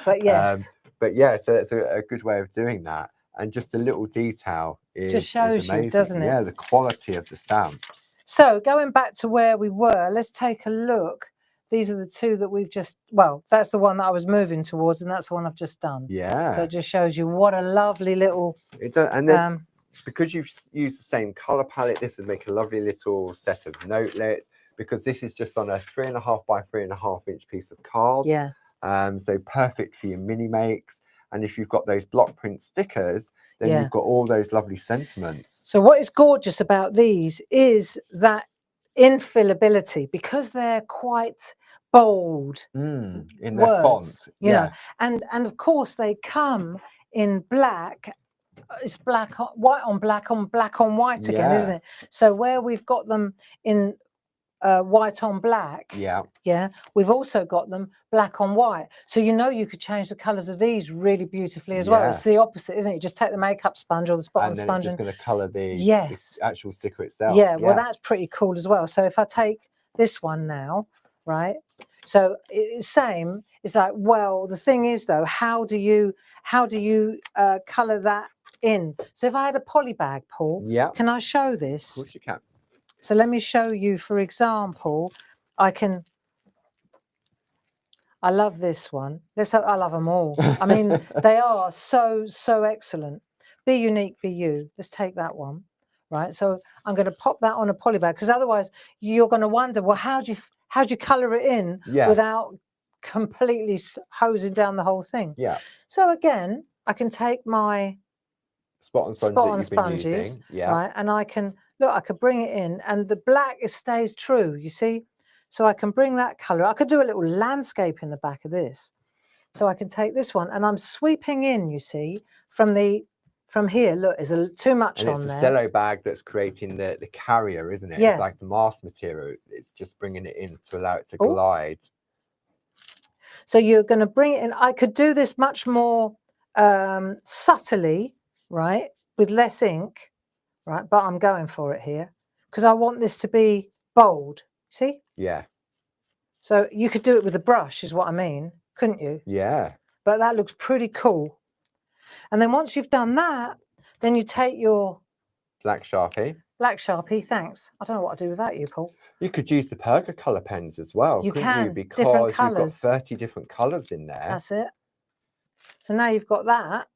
But yes. But yeah, so that's a good way of doing that. And just a little detail just shows you, doesn't it? Yeah, the quality of the stamps. So going back to where we were, let's take a look. These are the two that we've just, well, that's the one that I was moving towards, and that's the one I've just done. Yeah. So it just shows you what a lovely little. It does, and then because you've used the same color palette, this would make a lovely little set of notelets. Because this is just on a 3.5 by 3.5 inch piece of card. Yeah. So perfect for your mini makes. And if you've got those block print stickers, then you've got all those lovely sentiments. So what is gorgeous about these is that infillability, because they're quite bold in their words, font. you know, and of course they come in black. It's black on white on black on black on white again, isn't it? So where we've got them in white on black, yeah, we've also got them black on white. So you know you could change the colours of these really beautifully as well. It's the opposite, isn't it? You just take the makeup sponge or the spot on and then sponge it's just going to colour the actual sticker itself. Yeah, well that's pretty cool as well. So if I take this one now, right? So it's same. It's like, well, the thing is though, how do you colour that in? So if I had a poly bag, Paul, can I show this? Of course you can. So let me show you, for example, I love this one. I love them all. I mean, they are so excellent. Be unique, be you. Let's take that one, right? So I'm going to pop that on a poly bag because otherwise you're going to wonder, well, how'd you colour it in without completely hosing down the whole thing? Yeah. So again, I can take my spot on sponge that you've been using, right, and I can bring it in, and the black stays true. You see, so I can bring that colour. I could do a little landscape in the back of this, so I can take this one, and I'm sweeping in. You see, from here. Look, there's too much on there. It's a cello bag that's creating the carrier, isn't it? It's like the mask material. It's just bringing it in to allow it to glide. So you're going to bring it in. I could do this much more subtly, right, with less ink, right, but I'm going for it here because I want this to be bold. See? Yeah. So you could do it with a brush, is what I mean, couldn't you? Yeah. But that looks pretty cool. And then once you've done that, then you take your black Sharpie. Black Sharpie, thanks. I don't know what to do without you, Paul. You could use the Perga colour pens as well, couldn't you? Because you've got 30 different colours in there. That's it. So now you've got that,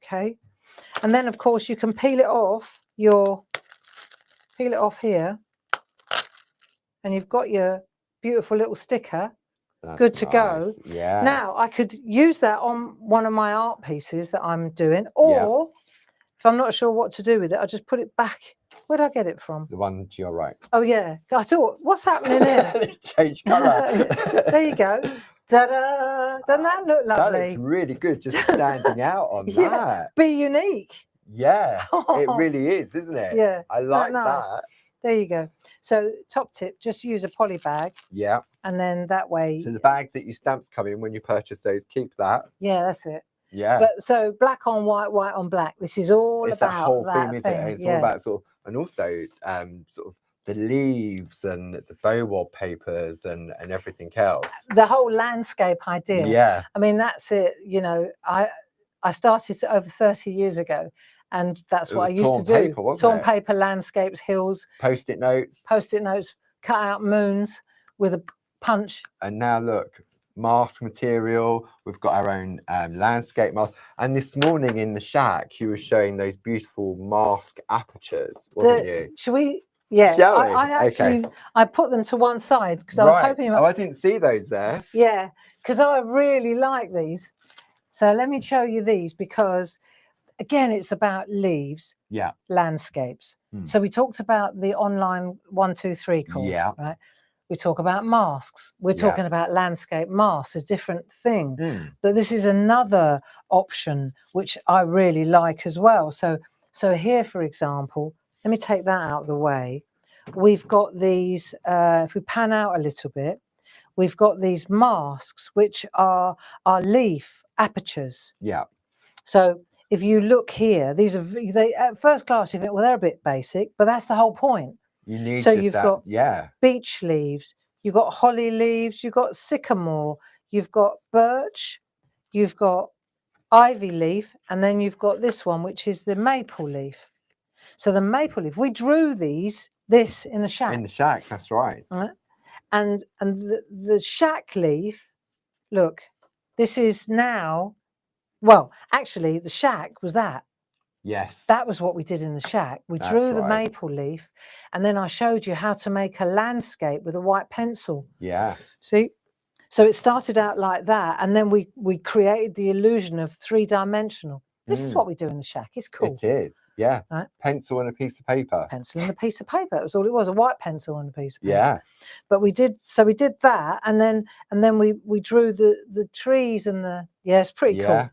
okay? And then, of course, you can peel it off here, and you've got your beautiful little sticker. That's good to go. Yeah. Now, I could use that on one of my art pieces that I'm doing, or if I'm not sure what to do with it, I'll just put it back. Where did I get it from? The one to your right. Oh, yeah. I thought, what's happening here? Change colour. There you go. Ta-da! Doesn't that look lovely? That looks really good, just standing out on that. Be unique. Yeah, it really is, isn't it? Yeah. I like that. There you go. So top tip, just use a poly bag. Yeah. And then that way. So the bags that you stamps come in when you purchase those, keep that. Yeah, that's it. Yeah. But so black on white, white on black. This is all it's about that whole that theme, isn't it? It's all about sort of, and also sort of the leaves and the BOW-WOB papers and everything else. The whole landscape idea. Yeah. I mean, that's it. You know, I started over 30 years ago, and that's what I used to do. Paper, wasn't torn it? paper, landscapes, hills. Post-it notes. Post-it notes, cut out moons with a punch. And now look, mask material. We've got our own landscape mask. And this morning in the shack, you were showing those beautiful mask apertures, wasn't you? Shall we? Yeah. Shall we? I actually, I put them to one side because I was hoping you might... Oh, I didn't see those there. Yeah, because I really like these. So let me show you these because, again, it's about leaves, landscapes. So we talked about the online 1, 2, 3 course, right? We talk about masks. We're talking about landscape masks, a different thing. But this is another option which I really like as well. So here, for example, let me take that out of the way. We've got these, if we pan out a little bit, we've got these masks, which are leaf apertures. Yeah. So if you look here, these are, they at first glance, you think, well, they're a bit basic, but that's the whole point. You need so just you've that, got beech leaves, you've got holly leaves, you've got sycamore, you've got birch, you've got ivy leaf, and then you've got this one, which is the maple leaf. So the maple leaf, we drew this in the shack. In the shack, that's right. And the shack leaf, look, this is now, well, actually the shack was that. Yes. That was what we did in the shack. We drew the maple leaf, and then I showed you how to make a landscape with a white pencil. Yeah. See? So it started out like that, and then we created the illusion of 3-dimensional. This is what we do in the shack. It's cool. It is, yeah. Right? Pencil and a piece of paper. Pencil and a piece of paper. That was all it was, a white pencil and a piece of paper. Yeah. But we did that, and then we drew the trees and the it's pretty cool.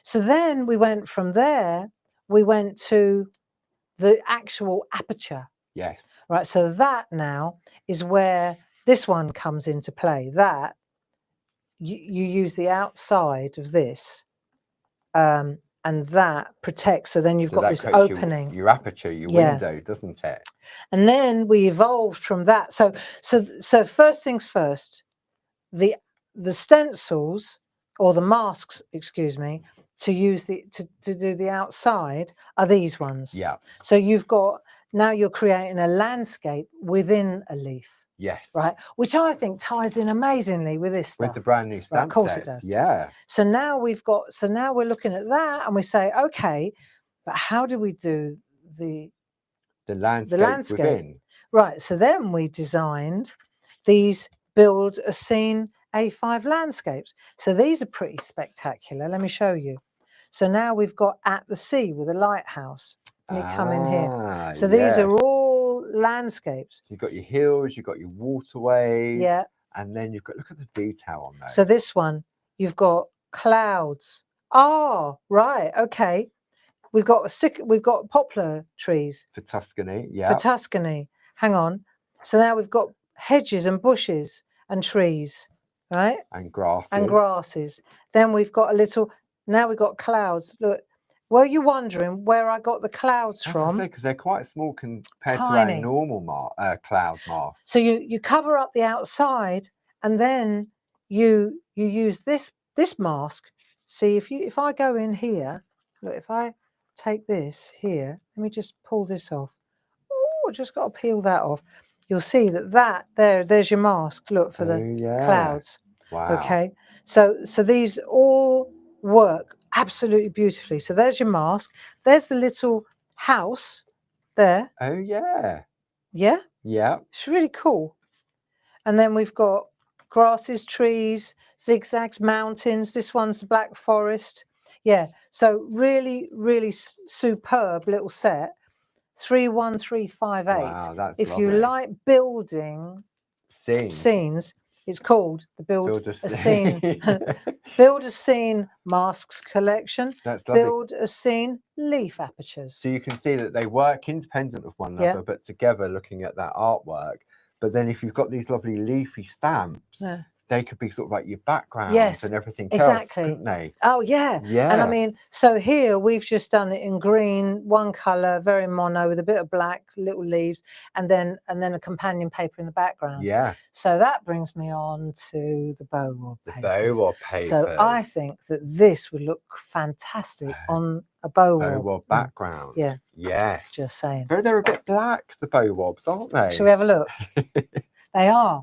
So then we went from there, we went to the actual aperture. Yes. Right. So that now is where this one comes into play. That you use the outside of this, and that protects. So then you've got this opening. Your aperture, your window, doesn't it? And then we evolved from that. So first things first, the stencils or the masks, excuse me, to use to do the outside are these ones. Yeah. So now you're creating a landscape within a leaf. Yes. Right. Which I think ties in amazingly with this stuff. With the brand new stamp of course sets. It does. Yeah. So now we're looking at that and we say, okay, but how do we do the landscape within? Right. So then we designed these build a scene A5 landscapes. So these are pretty spectacular. Let me show you. So now we've got at the sea with a lighthouse. Let me come in here. So these are all landscapes. So you've got your hills, you've got your waterways. Yeah. And then you've got, look at the detail on those. So this one, you've got clouds. Oh, right. Okay. We've got poplar trees. For Tuscany, yeah. For Tuscany. Hang on. So now we've got hedges and bushes and trees, right? And grasses. And grasses. Then we've got now we've got clouds. Look, were you wondering where I got the clouds from? Because they're quite small compared Tiny. to our normal cloud masks. So you cover up the outside, and then you use this mask. See, if I go in here, look, if I take this here, let me just pull this off. Oh, I just got to peel that off. You'll see there's your mask. Look for the clouds. Wow. Okay. So these all work absolutely beautifully. So there's your mask. There's the little house there. Oh yeah. Yeah. Yeah. It's really cool. And then we've got grasses, trees, zigzags, mountains. This one's the Black Forest. Yeah. So really, really superb little set. 31358. Wow, that's if lovely. You like building scenes, it's called the Build a Scene. Build a Scene Masks Collection. That's lovely. Build a Scene Leaf Apertures. So you can see that they work independent of one another, but together looking at that artwork. But then if you've got these lovely leafy stamps, they could be sort of like your background and everything else, couldn't they? Oh, yeah. Yeah. And I mean, so here we've just done it in green, one colour, very mono, with a bit of black, little leaves, and then a companion paper in the background. Yeah. So that brings me on to the BOW-WOB papers. The BOW-WOB papers. So I think that this would look fantastic on a BOW-WOB background. Yeah. Yes. Just saying. But they're a bit black, the BOW-WOBs, aren't they? Shall we have a look? They are.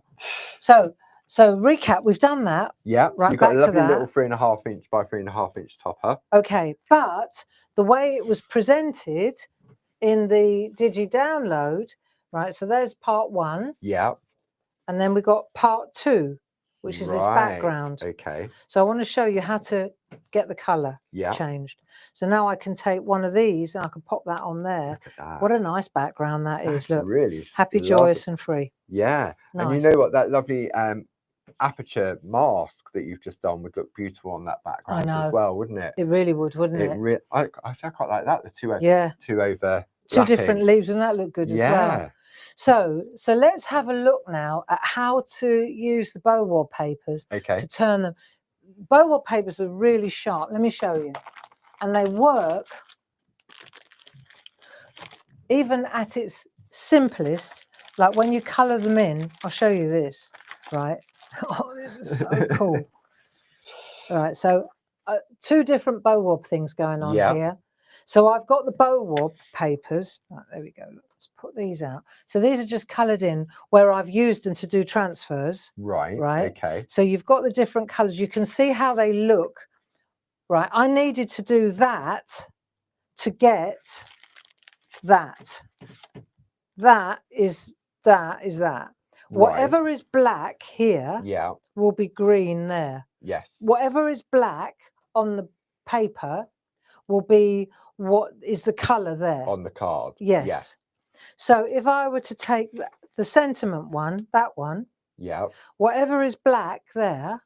So recap, we've done that. Yeah, right, so you've got a lovely little 3.5 inch by 3.5 inch topper. Okay, but the way it was presented in the Digi download, right? So there's part 1. Yeah. And then we got part 2, which is this background. Okay. So I want to show you how to get the colour changed. So now I can take one of these and I can pop that on there. Look at that. What a nice background that is. Look, really happy, joyous and free. Yeah. Nice. And you know what? That lovely aperture mask that you've just done would look beautiful on that background as well, wouldn't it? It really would, wouldn't it? I quite like that. The two over. Two different leaves, and that look good as well. So let's have a look now at how to use the BOW-WOB papers to turn them. BOW-WOB papers are really sharp. Let me show you. And they work even at its simplest, like when you colour them in. I'll show you this, right? Oh, this is so cool. All right, so 2 different BOW-WOB things going on here. So I've got the BOW-WOB papers. Right, there we go. Let's put these out. So these are just coloured in where I've used them to do transfers. Right. Okay. So you've got the different colours. You can see how they look. Right. I needed to do that to get that. That is that. Whatever is black here will be green there. Yes. Whatever is black on the paper will be what is the colour there. On the card. Yes. Yeah. So if I were to take the sentiment one, that one, Yeah. whatever is black there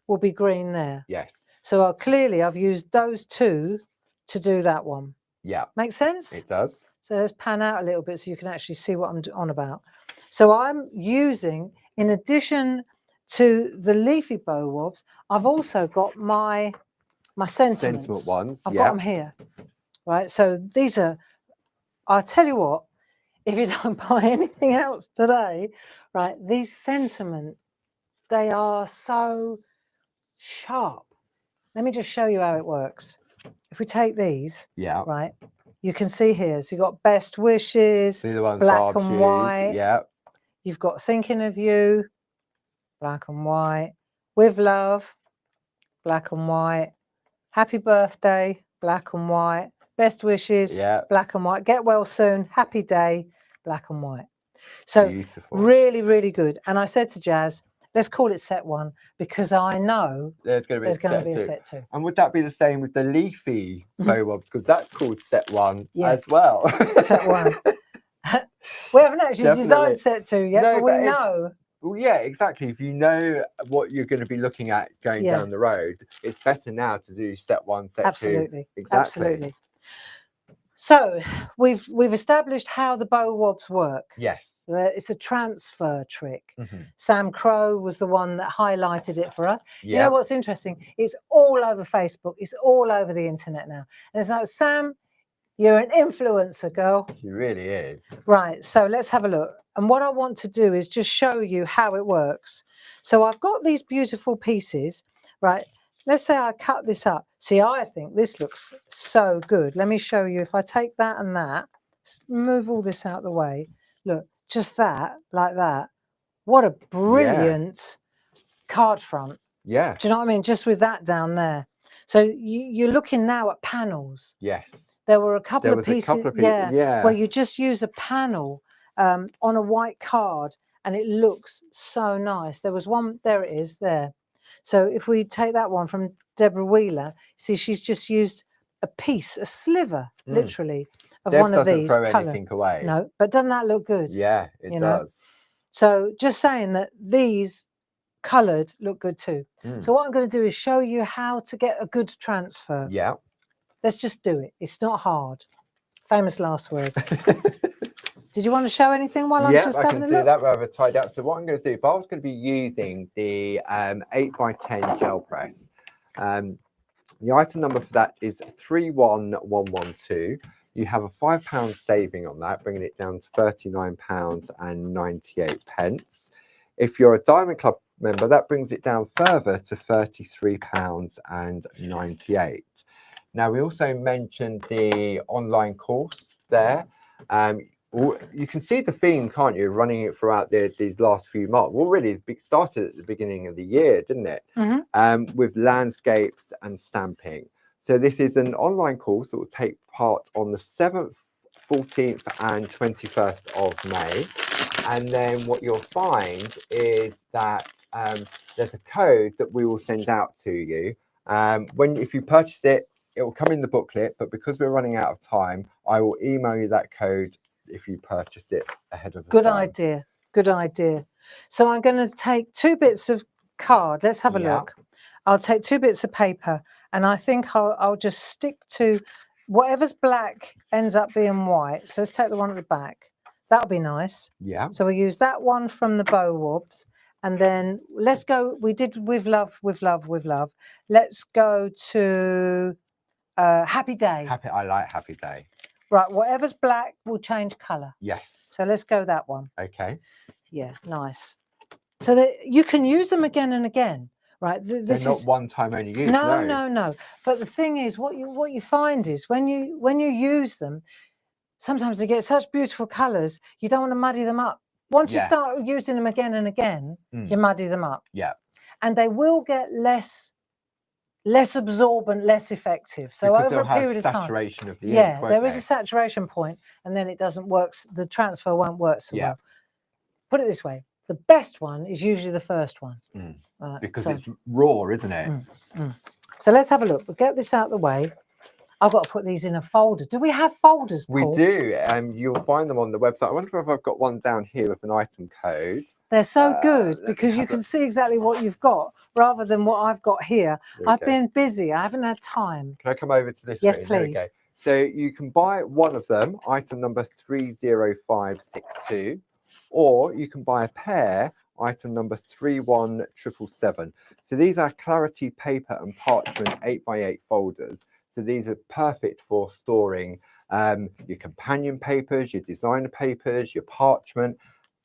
will be green there. Yes. So clearly I've used those two to do that one. Yeah. Make sense? It does. So let's pan out a little bit so you can actually see what I'm on about. So I'm using, in addition to the leafy BOW-WOBs, I've also got my sentiments. Sentiment ones. I've got them here, right? So these are, I'll tell you what, if you don't buy anything else today, right, these sentiment, they are so sharp. Let me just show you how it works. If we take these, right, you can see here, so you've got best wishes, see the ones black Barb's and used. white. Yeah. You've got thinking of you, black and white, with love, black and white, happy birthday, black and white, best wishes, black and white, get well soon, happy day, black and white. So beautiful. Really, really good. And I said to Jazz, let's call it set 1 because I know there's going to be a set 2. 2. And would that be the same with the leafy BOW-WOBs? Because that's called set 1 as well. Set 1. We haven't actually designed set 2 yet, but we know. Well, yeah, exactly. If you know what you're going to be looking at going down the road, it's better now to do set 1, set 2. Absolutely. Absolutely. So we've established how the BOW-WOBs work. Yes. It's a transfer trick. Sam Crow was the one that highlighted it for us. You know what's interesting? It's all over Facebook. It's all over the internet now. And it's like, Sam, you're an influencer, girl. She really is. Right. So let's have a look. And what I want to do is just show you how it works. So I've got these beautiful pieces, right? Let's say I cut this up. See, I think this looks so good. Let me show you. If I take that and that, move all this out of the way. Look, just that, like that. What a brilliant card front. Yeah. Do you know what I mean? Just with that down there. So you're looking now at panels. Yes. There were a couple of pieces, where you just use a panel on a white card and it looks so nice. There was one, there it is, there. So if we take that one from Deborah Wheeler, see, she's just used a piece, a sliver, literally, of one of these. Doesn't throw anything away. No, but doesn't that look good? Yeah, it does. So just saying that these coloured look good too. So what I'm going to do is show you how to get a good transfer. Yeah. Let's just do it. It's not hard. Famous last words. Did you want to show anything while I'm just having a look? Yeah, I can do that rather tied up. So what I'm going to do, if I was going to be using the 8x10 gel press, the item number for that is 31112. You have a £5 saving on that, bringing it down to £39.98. If you're a Diamond Club member, that brings it down further to £33.98. Now, we also mentioned the online course there. You can see the theme, can't you, running it throughout these last few months. Well, really, it started at the beginning of the year, didn't it? With landscapes and stamping. So this is an online course that will take part on the 7th, 14th and 21st of May. And then what you'll find is that there's a code that we will send out to you. If you purchase it, it will come in the booklet, but because we're running out of time, I will email you that code if you purchase it ahead of the time. Good idea. Good idea. So I'm going to take 2 bits of card. Let's have a look. I'll take 2 bits of paper, and I think I'll just stick to whatever's black ends up being white. So let's take the one at the back. That'll be nice. Yeah. So we'll use that one from the BOW-WOBs. And then let's go, we did with love, with love, with love. Let's go to Happy Day. I like Happy Day. Right, whatever's black will change colour. Yes. So let's go that one. Okay. Yeah, nice. So that you can use them again and again, right? They're not one time only use. No. But the thing is, what you find is when you use them, sometimes they get such beautiful colours, you don't want to muddy them up. Once you start using them again and again, you muddy them up. Yeah. And they will get less absorbent, less effective. So because over a period of time, saturation of the ink, there is a saturation point, and then it doesn't work. The transfer won't work so well. Put it this way: the best one is usually the first one, because it's raw, isn't it? So let's have a look. We'll get this out of the way. I've got to put these in a folder. Do we have folders, Paul? We do, and you'll find them on the website. I wonder if I've got one down here with an item code. They're so good because you can see exactly what you've got rather than what I've got here. I've been busy. I haven't had time. Can I come over to this? Yes, screen? please. There we go. So you can buy one of them, item number 30562, or you can buy a pair, item number 31777. So these are clarity paper and parchment 8x8 folders. So these are perfect for storing your companion papers, your designer papers, your parchment,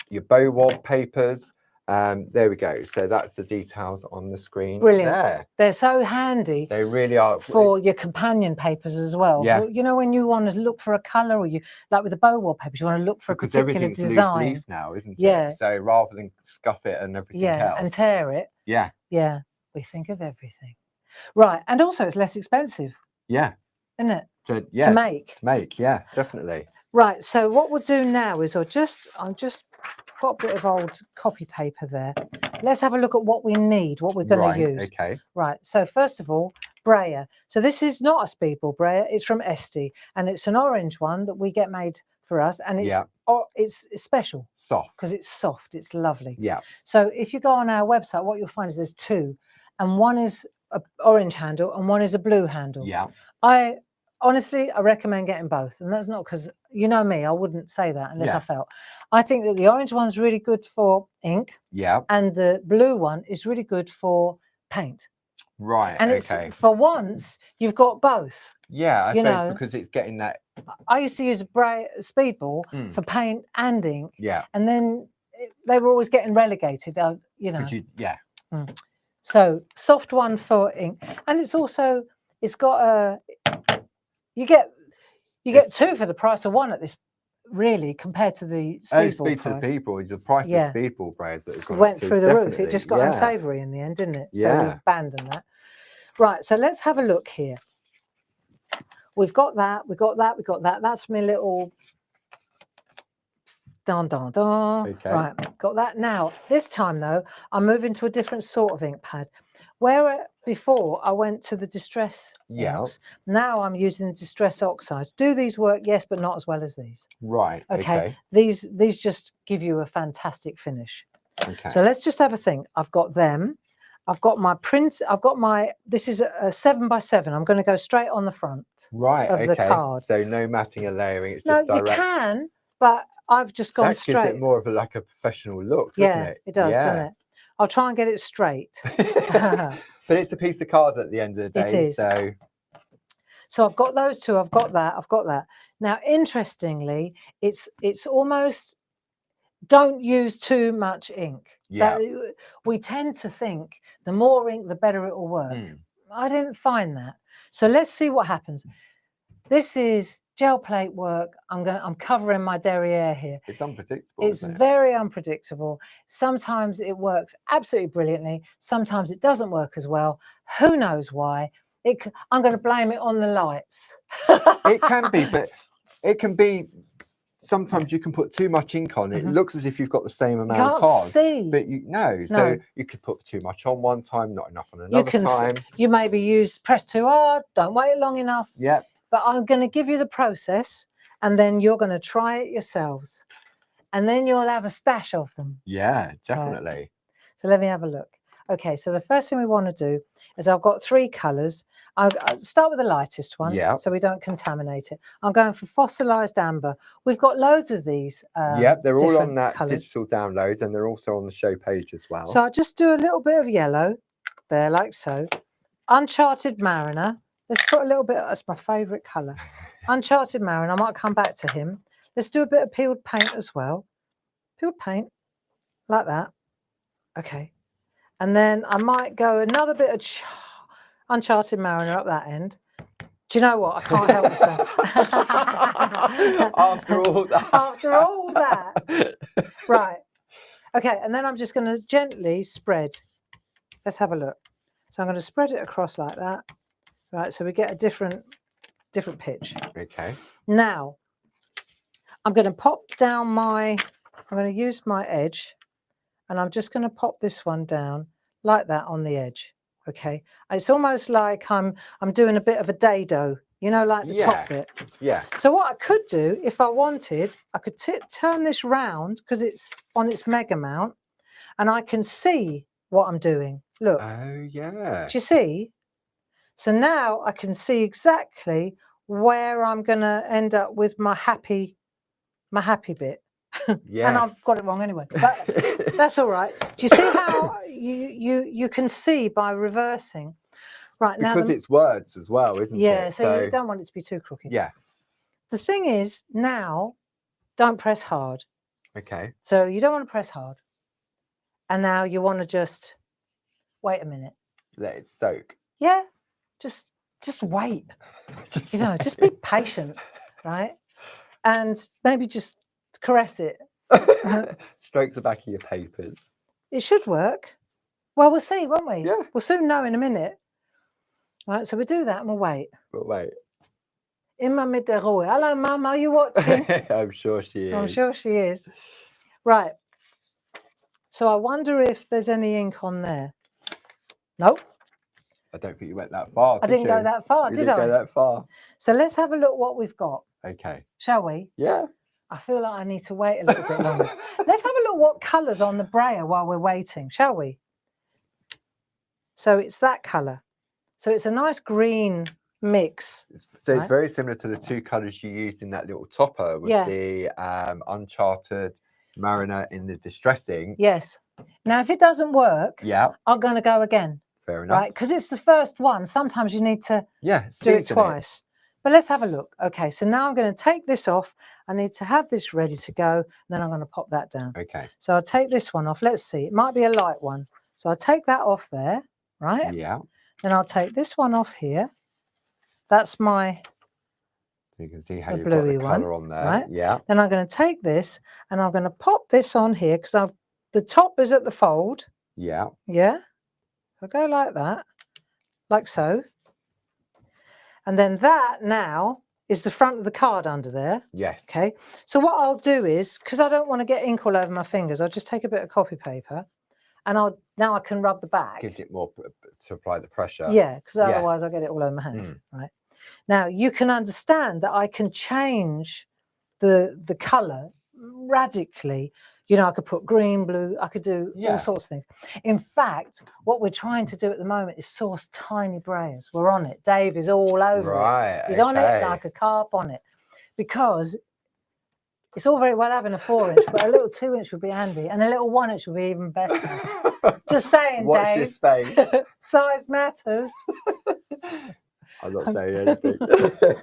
your BOW-WOB papers. There we go. So that's the details on the screen. Brilliant. There. They're so handy. They really are. For your companion papers as well. Yeah. You know, when you want to look for a colour, or you like with the BOW-WOB papers, you want to look for a particular design. Loose leaf now, isn't it? So rather than scuff it and everything else. And tear it. Yeah. Yeah. We think of everything. Right. And also it's less expensive. Yeah. Isn't it? To make. To make, yeah, definitely. Right. So what we'll do now is I'll just got a bit of old copy paper there. Let's have a look at what we need, what we're going to use. Okay. Right. So first of all, brayer. So this is not a speedball brayer. It's from Esty, and it's an orange one that we get made for us, and it's special. Soft. Because it's soft. It's lovely. Yeah. So if you go on our website, what you'll find is there's two, and one is an orange handle and one is a blue handle. Yeah. Honestly, I recommend getting both, and that's not because you know me. I wouldn't say that unless I felt. I think that the orange one's really good for ink. Yeah. And the blue one is really good for paint. Right. And it's for once you've got both. Yeah, I suppose because it's getting that. I used to use a speedball for paint and ink. Yeah. And then they were always getting relegated. You know. So soft one for ink, and it's got a. You get two for the price of one at this, really, compared to the speedball price. The people, the price of speedball braids that have gone went through the roof. It just got unsavoury in the end, didn't it? Yeah. So we abandoned that. Right. So let's have a look here. We've got that. We've got that. We've got that. That's my little. Dun, dun, dun. Okay. Right. Got that. Now, this time though, I'm moving to a different sort of ink pad. Where before I went to the distress inks, now I'm using the distress oxides. Do these work? Yes, but not as well as these. Right. Okay. These just give you a fantastic finish. Okay. So let's just have a think. I've got them. I've got my print. This is a 7x7. I'm going to go straight on the front. Right. Of the card. So no matting or layering. It's just direct. You can, but I've just gone straight. That gives it more of a professional look, doesn't it? It does, doesn't it? I'll try and get it straight. But it's a piece of card at the end of the day. It is. So I've got those two. I've got that. I've got that. Now, interestingly, it's almost don't use too much ink. Yeah. We tend to think the more ink, the better it will work. I didn't find that. So let's see what happens. This is gel plate work. I'm covering my derriere here. It's unpredictable. It's very unpredictable. Sometimes it works absolutely brilliantly. Sometimes it doesn't work as well. Who knows why? I'm going to blame it on the lights. It can be, but it can be. Sometimes you can put too much ink on. It looks as if you've got the same amount on. See. But so you could put too much on one time, not enough on another time. You maybe press too hard. Don't wait long enough. Yeah. But I'm going to give you the process, and then you're going to try it yourselves, and then you'll have a stash of them. Yeah, definitely. Right. So let me have a look. Okay, so the first thing we want to do is I've got 3 colours. I'll start with the lightest one, so we don't contaminate it. I'm going for fossilized amber. We've got loads of these. They're all on that digital downloads, and they're also on the show page as well. So I'll just do a little bit of yellow there, like so. Uncharted Mariner. Let's put a little bit. That's my favourite colour. Uncharted Mariner. I might come back to him. Let's do a bit of peeled paint as well. Peeled paint, like that. Okay. And then I might go another bit of Uncharted Mariner up that end. Do you know what? I can't help myself. After all that. After all that. Right. Okay, and then I'm just going to gently spread. Let's have a look. So I'm going to spread it across like that. Right, so we get a different pitch. Okay. Now, I'm going to pop down I'm going to use my edge, and I'm just going to pop this one down like that on the edge. Okay. It's almost like I'm doing a bit of a dado. You know, like the top bit. Yeah. So what I could do, if I wanted, I could turn this round because it's on its mega mount, and I can see what I'm doing. Look. Oh, yeah. Do you see? So now I can see exactly where I'm going to end up with my happy bit. Yes. And I've got it wrong anyway, but that's all right. Do you see how you can see by reversing? Right, now because it's words as well, isn't it? Yeah, so you don't want it to be too crooked. Yeah. The thing is, now, don't press hard. Okay. So you don't want to press hard. And now you want to just wait a minute. Let it soak. Yeah, just wait. You know, just be patient, right? And maybe just caress it. Stroke the back of your papers. It should work. Well, we'll see, won't we? Yeah. We'll soon know in a minute. Right, so we'll do that and we'll wait. But wait. Hello, Mum, are you watching? I'm sure she is. I'm sure she is. Right. So I wonder if there's any ink on there. Nope. I don't think you went that far. I didn't go that far, did I? You didn't go that far. So let's have a look what we've got. Okay. Shall we? Yeah. I feel like I need to wait a little bit longer. Let's have a look what colour's on the brayer while we're waiting, shall we? So it's that colour. So it's a nice green mix. So it's very similar to the two colours you used in that little topper with the Uncharted Mariner in the distressing. Yes. Now, if it doesn't work, I'm going to go again. Fair enough. Right, because it's the first one. Sometimes you need to do it twice. But let's have a look. Okay, so now I'm going to take this off. I need to have this ready to go. And then I'm going to pop that down. Okay. So I'll take this one off. Let's see. It might be a light one. So I'll take that off there, right? Yeah. Then I'll take this one off here. That's my You can see how you've got the colour on there. Right? Yeah. Then I'm going to take this and I'm going to pop this on here because the top is at the fold. Yeah. Yeah. I'll go like that, like so. And then that now is the front of the card under there. Yes. Okay. So what I'll do is, because I don't want to get ink all over my fingers, I'll just take a bit of copy paper and now I can rub the back. Gives it more to apply the pressure. Yeah, because otherwise I'll get it all over my hands. Right. Now you can understand that I can change the colour radically. You know, I could put green, blue, I could do all sorts of things. In fact, what we're trying to do at the moment is source tiny brayers. We're on it. Dave is all over it. He's on it like a carp on it. Because it's all very well having a 4-inch, but a little 2-inch would be handy. And a little 1-inch would be even better. Just saying, Dave. Watch your space. Size matters. I'm not saying anything.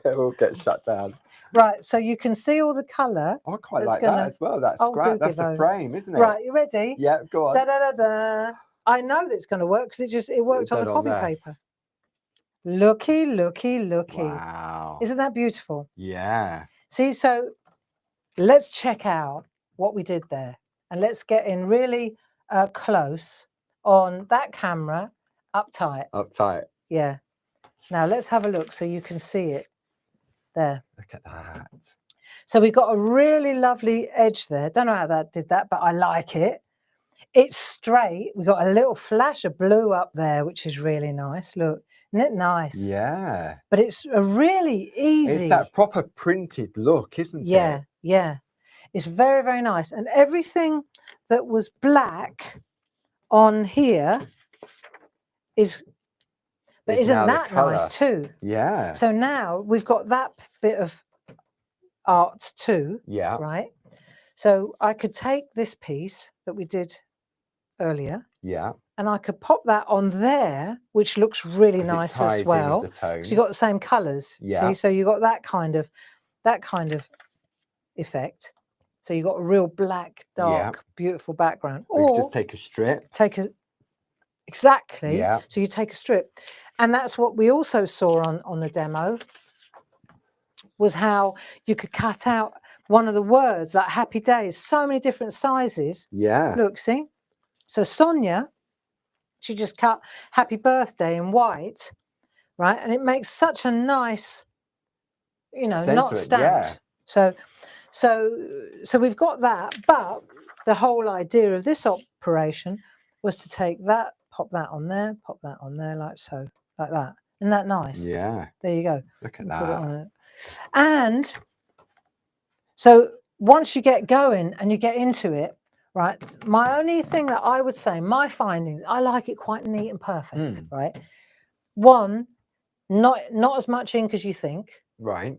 We'll get shut down. Right, so you can see all the colour. I quite like that as well. That's great. That's a frame, isn't it? Right, you ready? Yeah, go on. Da, da, da, da. I know that it's going to work because it worked on the copy paper. Looky, looky, looky. Wow. Isn't that beautiful? Yeah. See, so let's check out what we did there. And let's get in really close on that camera, up tight. Up tight. Yeah. Now let's have a look so you can see it. There. Look at that. So we've got a really lovely edge there. Don't know how that did that, but I like it. It's straight. We've got a little flash of blue up there, which is really nice. Look, isn't it nice? Yeah. But it's a really easy. It's that proper printed look, isn't it? Yeah, yeah. It's very, very nice. And everything that was black on here is... But isn't that nice too? Yeah. So now we've got that bit of art too. Yeah. Right. So I could take this piece that we did earlier. Yeah. And I could pop that on there, which looks really nice as well. Because you've got the same colours. Yeah. See, so you got that kind of effect. So you got a real black, dark, beautiful background. Or you could just take a strip. Exactly. Yeah. So you take a strip. And that's what we also saw on the demo, was how you could cut out one of the words, like happy days, so many different sizes. Yeah. Look, see? So Sonia, she just cut happy birthday in white, right? And it makes such a nice, you know, not stamped. Yeah. So we've got that, but the whole idea of this operation was to take that, pop that on there, like so. Like that. Isn't that nice? Yeah. There you go. Look at Put it that. on it. And so once you get going and you get into it, right? My only thing that I would say, my findings, I like it quite neat and perfect, right? One, not as much ink as you think. Right.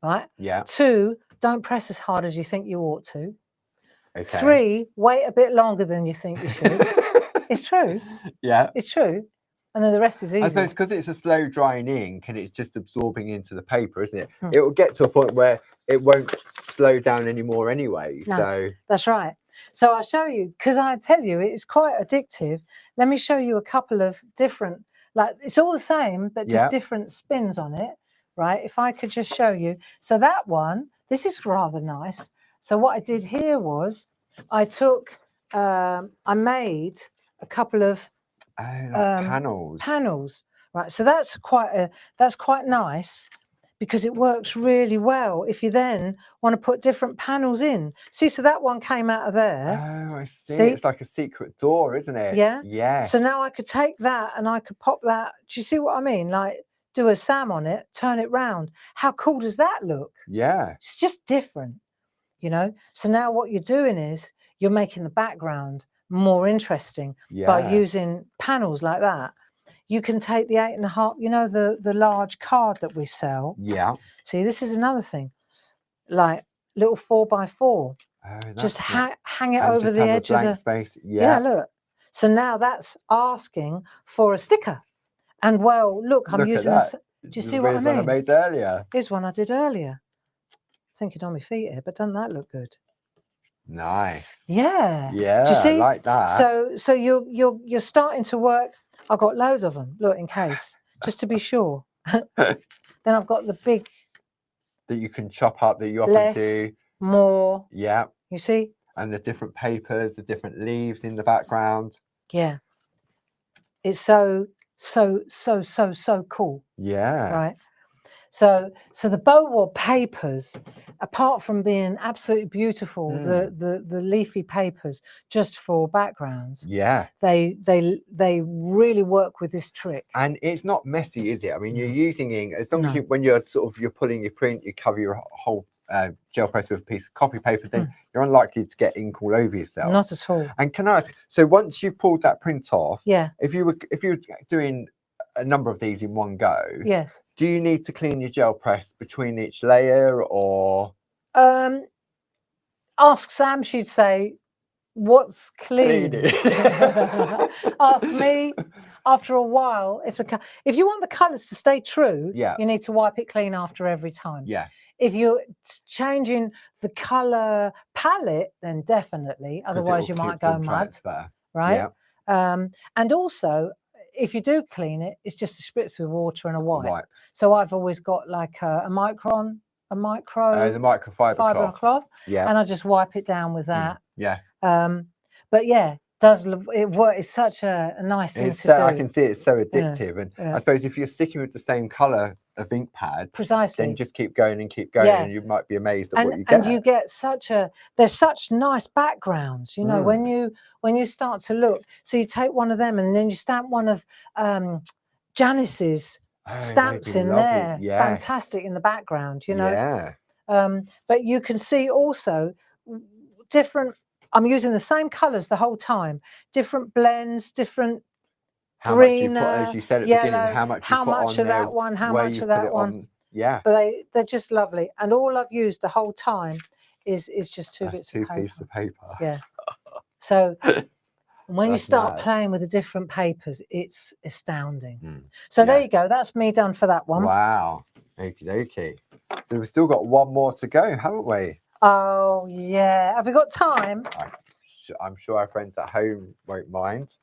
Right. Yeah. 2, don't press as hard as you think you ought to. Okay. 3, wait a bit longer than you think you should. It's true. Yeah. It's true. And then the rest is easy. I suppose because it's a slow drying ink and it's just absorbing into the paper, isn't it? It will get to a point where it won't slow down anymore anyway. No, so that's right. So I'll show you, because I tell you, it's quite addictive. Let me show you a couple of different, like it's all the same, but just different spins on it, right? If I could just show you. So that one, this is rather nice. So what I did here was I took, I made a couple of panels, right? So that's quite nice, because it works really well if you then want to put different panels in. See, so that one came out of there. Oh, I see. It's like a secret door, isn't it? Yeah. Yes. So now I could take that and I could pop that. Do you see what I mean? Like do a Sam on it, turn it round. How cool does that look? Yeah. It's just different, you know? So now what you're doing is you're making the background more interesting by using panels like that. You can take the 8.5, you know, the large card that we sell. Yeah. See, this is another thing, like little 4x4. Oh, just hang it and over just the have edge a blank of the space. yeah. Look. So now that's asking for a sticker. And well, look, I'm using this. Do you see what I mean? Here's one I made earlier. Here's one I did earlier. Thinking on my feet here, but doesn't that look good? Nice. Yeah. Yeah. Do you see? I like that. So you're starting to work. I've got loads of them. Look, in case, just to be sure. Then I've got the big that you can chop up, that you often do. More. Yeah. You see? And the different papers, the different leaves in the background. Yeah. It's so cool. Yeah. Right. So the BOW-WOB papers, apart from being absolutely beautiful, the leafy papers just for backgrounds. Yeah. They really work with this trick. And it's not messy, is it? I mean, you're using ink as long as you, when you're you're pulling your print, you cover your whole gel press with a piece of copy paper, then you're unlikely to get ink all over yourself. Not at all. And can I ask, so once you've pulled that print off, if you were doing a number of these in one go, do you need to clean your gel press between each layer, or ask Sam, she'd say, what's clean? Ask me. After a while, if you want the colours to stay true, you need to wipe it clean after every time. If you're changing the colour palette, then definitely. Otherwise, you might go mud. Right? And also, if you do clean it, it's just a spritz with water and a wipe. So I've always got like a micro the microfiber cloth. And I just wipe it down with that. But yeah, it's such a nice thing to do. I can see it's so addictive. And I suppose if you're sticking with the same colour of ink pad, then just keep going and keep going, and you might be amazed at what you get. And you get there's such nice backgrounds, you know, when you start to look. So you take one of them and then you stamp one of Janice's stamps in there. Fantastic in the background, you know. But you can see also different. I'm using the same colours the whole time. Different blends, different green, much you put, as you said at yellow, the beginning, how much of that one, how much of that one. But they're just lovely. And all I've used the whole time is just two pieces of paper. Yeah. So when you start playing with the different papers, it's astounding. So there you go. That's me done for that one. Wow. Okie dokie. So we've still got one more to go, haven't we? Oh, yeah. Have we got time? I'm sure our friends at home won't mind.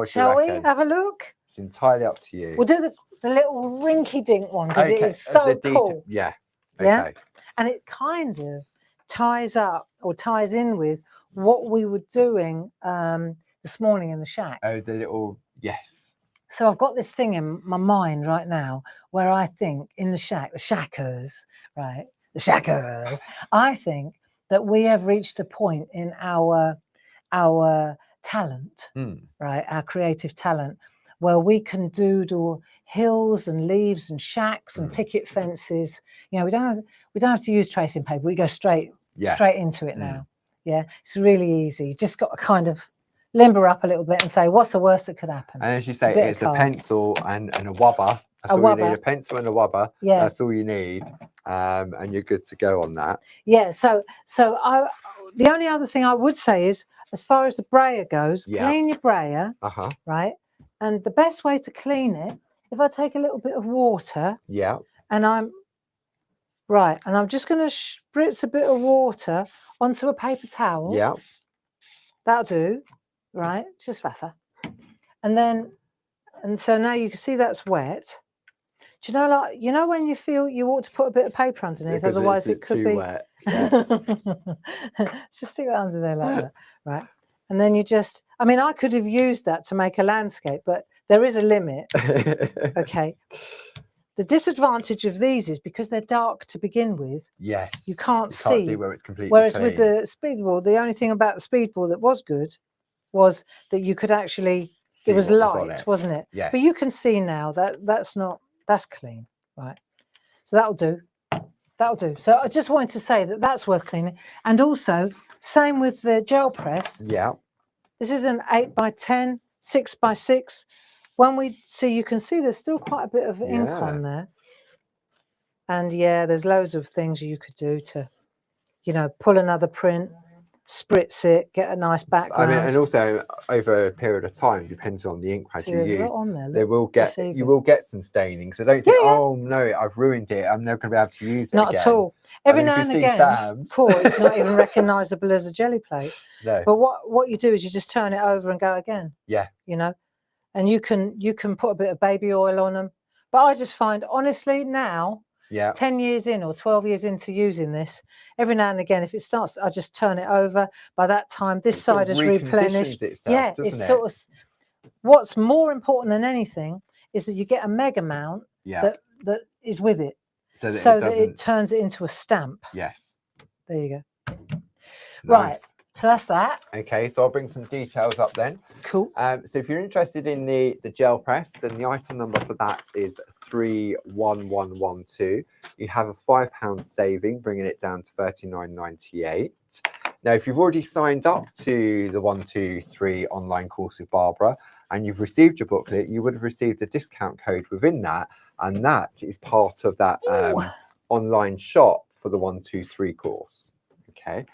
Shall we have a look? It's entirely up to you. We'll do the little rinky-dink one because it is so cool. Yeah. Yeah. And it kind of ties up or ties in with what we were doing this morning in the shack. Oh, the little, yes. So I've got this thing in my mind right now where I think in the shack, the shackers, right? The shackers. I think that we have reached a point in our talent, right? Our creative talent, where we can doodle hills and leaves and shacks and picket fences. You know, we don't have to use tracing paper. We go straight into it now. Yeah, it's really easy. You just got to kind of limber up a little bit and say, what's the worst that could happen? And as you say, it's a pencil and a wobber. That's all you need, a pencil and a wobber. Yeah. That's all you need. And you're good to go on that. Yeah, so the only other thing I would say is, as far as the brayer goes, clean your brayer, right? And the best way to clean it, if I take a little bit of water, and I'm just going to spritz a bit of water onto a paper towel. Yeah. That'll do, right? Just faster. And so now you can see that's wet. Do you know, like, you know when you feel you ought to put a bit of paper underneath, otherwise it could be wet. Yeah. Just stick that under there like that, right? And then you just, I mean, I could have used that to make a landscape, but there is a limit. Okay. The disadvantage of these is because they're dark to begin with. Yes. You can't see where it's completely Whereas clean. with the speedball, the only thing about the speedball that was good was that you could actually see it was light, wasn't it? Yes. But you can see now that that's clean, right? So that'll do. That'll do. So I just wanted to say that that's worth cleaning. And also, same with the gel press. Yeah. This is an 8x10, 6x6. When we see, you can see there's still quite a bit of ink on there. And yeah, there's loads of things you could do to, you know, pull another print, spritz it, get a nice background. I mean, and also over a period of time, depends on the ink pad you use, they will get you will get some staining. So don't think, oh no, I've ruined it. I'm never going to be able to use it Not at all. Every now and again, it's not even recognisable as a jelly plate. No. But what you do is you just turn it over and go again. Yeah. You know, and you can put a bit of baby oil on them. But I just find, honestly, now, 10 years in or 12 years into using this, every now and again, if it starts, I just turn it over. By that time, this side is replenished. Itself, it's sort of. What's more important than anything is that you get a mega mount that is with it, so that it turns it into a stamp. Yes. There you go. Nice. Right. So that's that. Okay, so I'll bring some details up then. Cool. So if you're interested in the gel press, then the item number for that is 31112. You have a £5 saving, bringing it down to £39.98. Now, if you've already signed up to the 123 online course with Barbara and you've received your booklet, you would have received a discount code within that, and that is part of that online shop for the 123 course. Okay.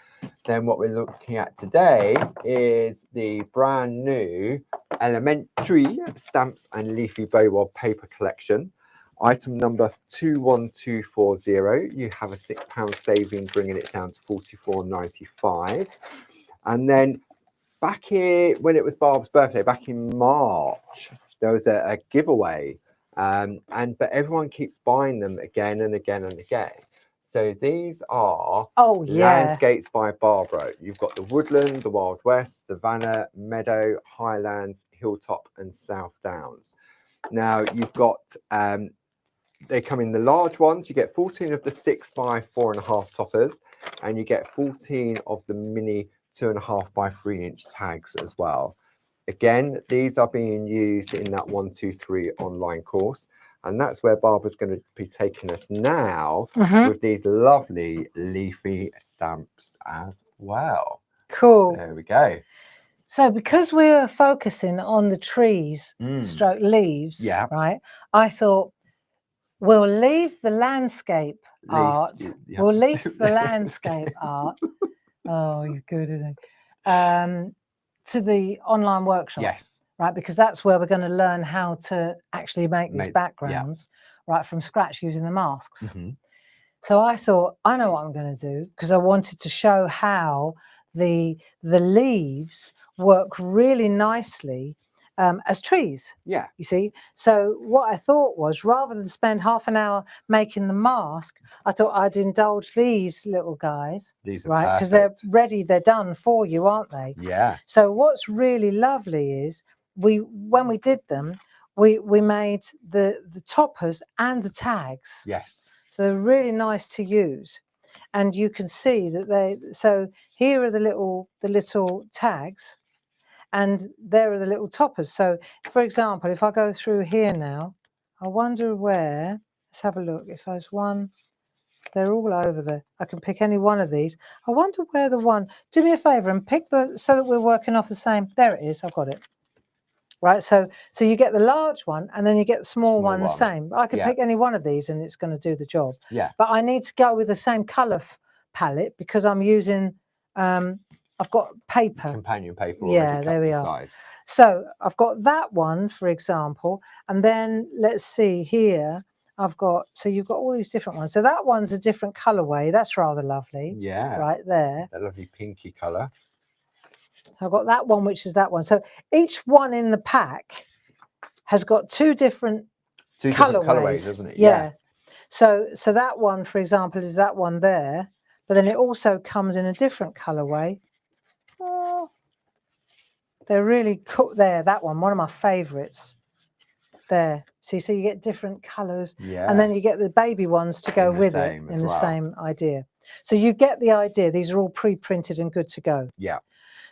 Then what we're looking at today is the brand new Elementree Stamps and Leafy BOW-WOB paper collection. Item number 21240. You have a £6 saving, bringing it down to £44.95. And then back here, when it was Barb's birthday, back in March, there was a giveaway. But everyone keeps buying them again and again and again. So these are landscapes by Barbara. You've got the woodland, the Wild West, Savannah, Meadow, Highlands, Hilltop and South Downs. Now you've got, they come in the large ones. You get 14 of the 6 by 4.5 toppers, and you get 14 of the mini 2.5 by 3 inch tags as well. Again, these are being used in that 123 online course. And that's where Barbara's going to be taking us now with these lovely Leafy stamps as well. Cool. There we go. So because we're focusing on the trees, stroke leaves, right? I thought we'll leave the landscape art. We'll leave the landscape art. Oh, you're good, isn't he? To the online workshop. Yes. Right, because that's where we're going to learn how to actually make these backgrounds right from scratch using the masks. So I thought, I know what I'm going to do, because I wanted to show how the leaves work really nicely as trees. Yeah. You see, so what I thought was, rather than spend half an hour making the mask, I thought I'd indulge these little guys. These are right, because they're ready, they're done for you, aren't they? Yeah. So what's really lovely is, when we did them, we made the toppers and the tags. Yes. So they're really nice to use, and you can see that so here are the little tags, And there are the little toppers. So, for example, if I go through here now, I wonder where, let's have a look. If there's one, they're all over there. I can pick any one of these. I wonder where the one, do me a favor and pick the, so that we're working off the same. There it is, I've got it. Right, so you get the large one and then you get the small one the same. I can pick any one of these and it's going to do the job. Yeah. But I need to go with the same colour palette because I'm using, I've got paper. Companion paper already cut to size. So I've got that one, for example, and then let's see here. I've got, so you've got all these different ones. So that one's a different colourway. That's rather lovely. Yeah. Right there. That lovely pinky colour. I've got that one, which is that one. So each one in the pack has got two different colourways, doesn't it? Yeah. So that one, for example, is that one there, but then it also comes in a different colourway. Oh, they're really cool. There, that one of my favourites. There. See, so you get different colours, and then you get the baby ones to go with it in the same idea. So you get the idea. These are all pre-printed and good to go. Yeah.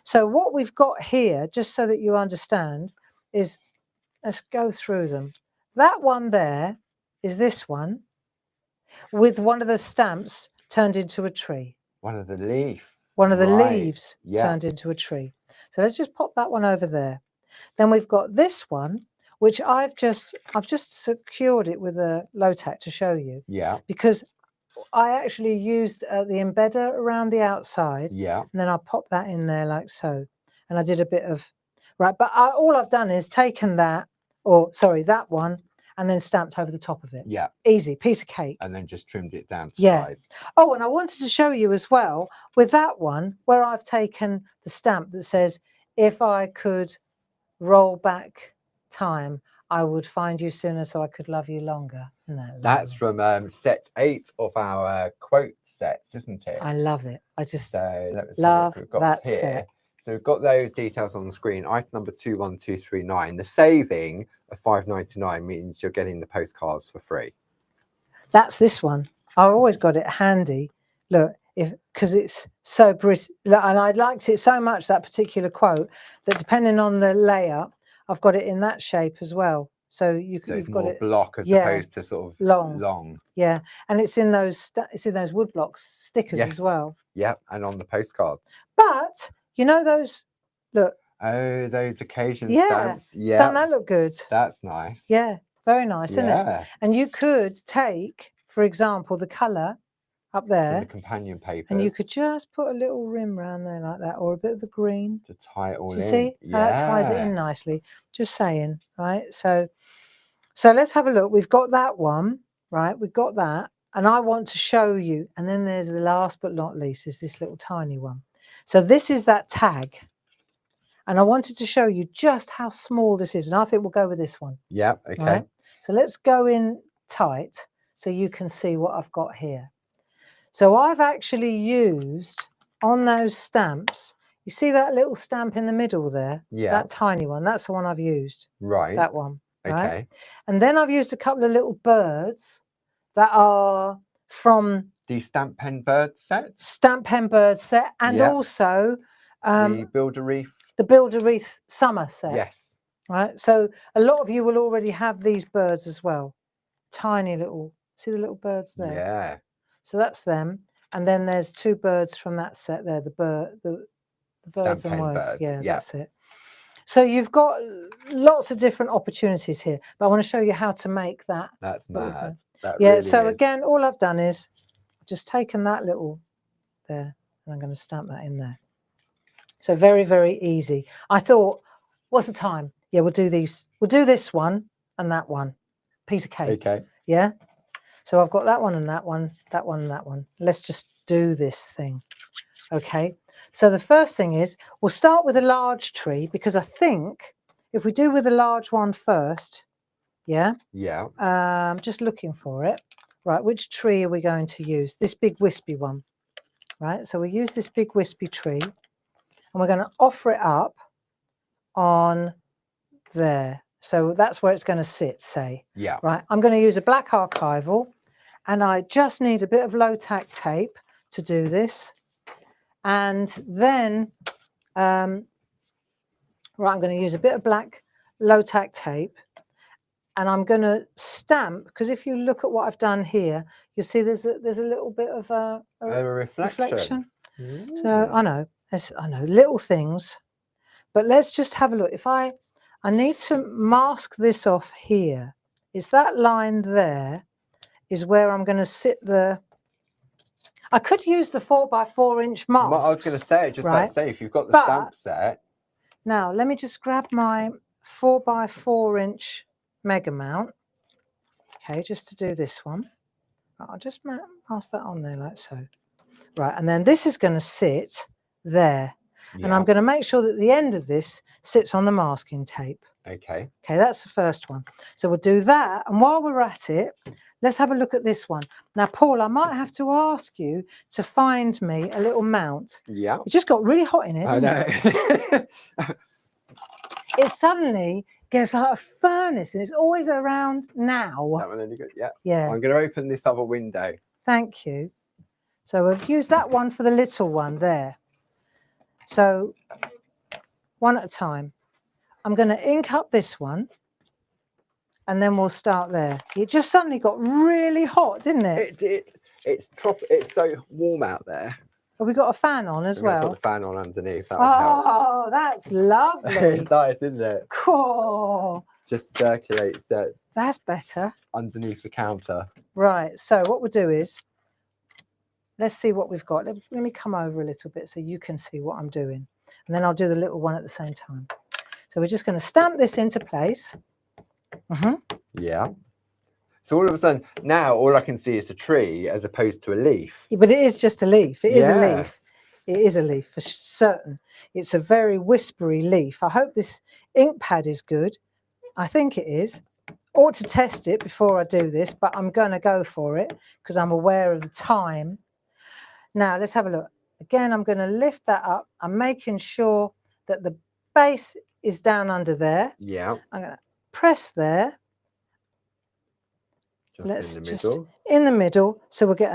So what we've got here, just so that you understand, is, let's go through them. That one there is this one with one of the stamps turned into a tree. One of the leaf. One of the leaves turned into a tree. So let's just pop that one over there. Then we've got this one, which I've just secured it with a low tack to show you. Yeah. Because I actually used the embedder around the outside. Yeah. And then I popped that in there like so. And I did a bit of, right, but all I've done is taken that, or sorry, that one, and then stamped over the top of it. Yeah. Easy, piece of cake. And then just trimmed it down to size. Oh, and I wanted to show you as well, with that one, where I've taken the stamp that says, if I could roll back time, I would find you sooner so I could love you longer. That's from set 8 of our quote sets, isn't it? I love it. I just love we've got that here. Set. So we've got those details on the screen. Item number 21239. The saving of £5.99 means you're getting the postcards for free. That's this one. I've always got it handy. Look, because it's so pretty, and I liked it so much, that particular quote, that depending on the layout, I've got it in that shape as well. So you've got it block as opposed to sort of long. Yeah, and it's in those wood blocks stickers as well. Yeah, and on the postcards. But you know those, look. Oh, those occasion stamps. Yeah. Doesn't that look good? That's nice. Yeah, very nice, isn't it? And you could take, for example, the colour up there, from the companion papers, and you could just put a little rim around there like that, or a bit of the green to tie it all in. You see how that ties it in nicely? Just saying, right? So let's have a look. We've got that one, right? We've got that, and I want to show you. And then there's the last but not least is this little tiny one. So this is that tag, and I wanted to show you just how small this is, and I think we'll go with this one. Yeah. Okay. Right? So let's go in tight so you can see what I've got here. So I've actually used on those stamps, you see that little stamp in the middle there? Yeah. That tiny one, that's the one I've used. Right. That one. Okay. Right? And then I've used a couple of little birds that are from the Stamp Pen Bird set. Stamp Pen Bird set, and also the Build-A-Wreath. The Build-A-Wreath summer set. Yes. Right. So a lot of you will already have these birds as well. Tiny little, see the little birds there? Yeah. So that's them, and then there's two birds from that set there. The birds and words. Birds. Yeah, that's it. So you've got lots of different opportunities here, but I want to show you how to make that. That's mad. That yeah. Really so is. Again, all I've done is just taken that little there, and I'm going to stamp that in there. So very, very easy. I thought, what's the time? Yeah, we'll do these. We'll do this one and that one. Piece of cake. Okay. Yeah. So I've got that one and that one, that one and that one. Let's just do this thing. Okay. So the first thing is we'll start with a large tree, because I think if we do with a large one first, yeah. Yeah. I'm just looking for it. Right. Which tree are we going to use? This big wispy one. Right. So we use this big wispy tree, and we're going to offer it up on there. So that's where it's going to sit, say. Yeah. Right. I'm going to use a black archival, and I just need a bit of low tack tape to do this. And then Right, I'm going to use a bit of black low-tack tape, and I'm going to stamp, because if you look at what I've done here, you'll see there's a little bit of a reflection. So I know little things, but let's just have a look. If I need to mask this off here. It's that line there is where I'm going to sit the. I could use the 4x4-inch mask. I was going to say, about to say, if you've got the stamp set. Now let me just grab my 4x4-inch mega mount. Okay, just to do this one. I'll just mask that on there like so. Right, and then this is going to sit there. Yeah. And I'm going to make sure that the end of this sits on the masking tape. Okay. Okay, that's the first one. So we'll do that. And while we're at it, let's have a look at this one. Now, Paul, I might have to ask you to find me a little mount. Yeah. It just got really hot in here, didn't it? It suddenly gets like a furnace, and it's always around now. That one only good, yeah. Yeah. I'm going to open this other window. Thank you. So we'll use that one for the little one there. So one at a time. I'm going to ink up this one, and then we'll start there. It just suddenly got really hot, didn't it? It did. It's so warm out there. Have we got a fan on as well? Put the fan on underneath. That would help. Oh, that's lovely. It's nice, isn't it? Cool. Just circulates that. That's better. Underneath the counter. Right. So what we'll do is, let's see what we've got. Let me come over a little bit so you can see what I'm doing. And then I'll do the little one at the same time. So we're just going to stamp this into place. Yeah. So all of a sudden, now all I can see is a tree as opposed to a leaf. Yeah, but it is just a leaf. It is a leaf. It is a leaf for certain. It's a very whispery leaf. I hope this ink pad is good. I think it is. Ought to test it before I do this, but I'm going to go for it because I'm aware of the time. Now, let's have a look. Again, I'm going to lift that up. I'm making sure that the base is down under there. Yeah. I'm going to press there. Just in the middle. So we'll get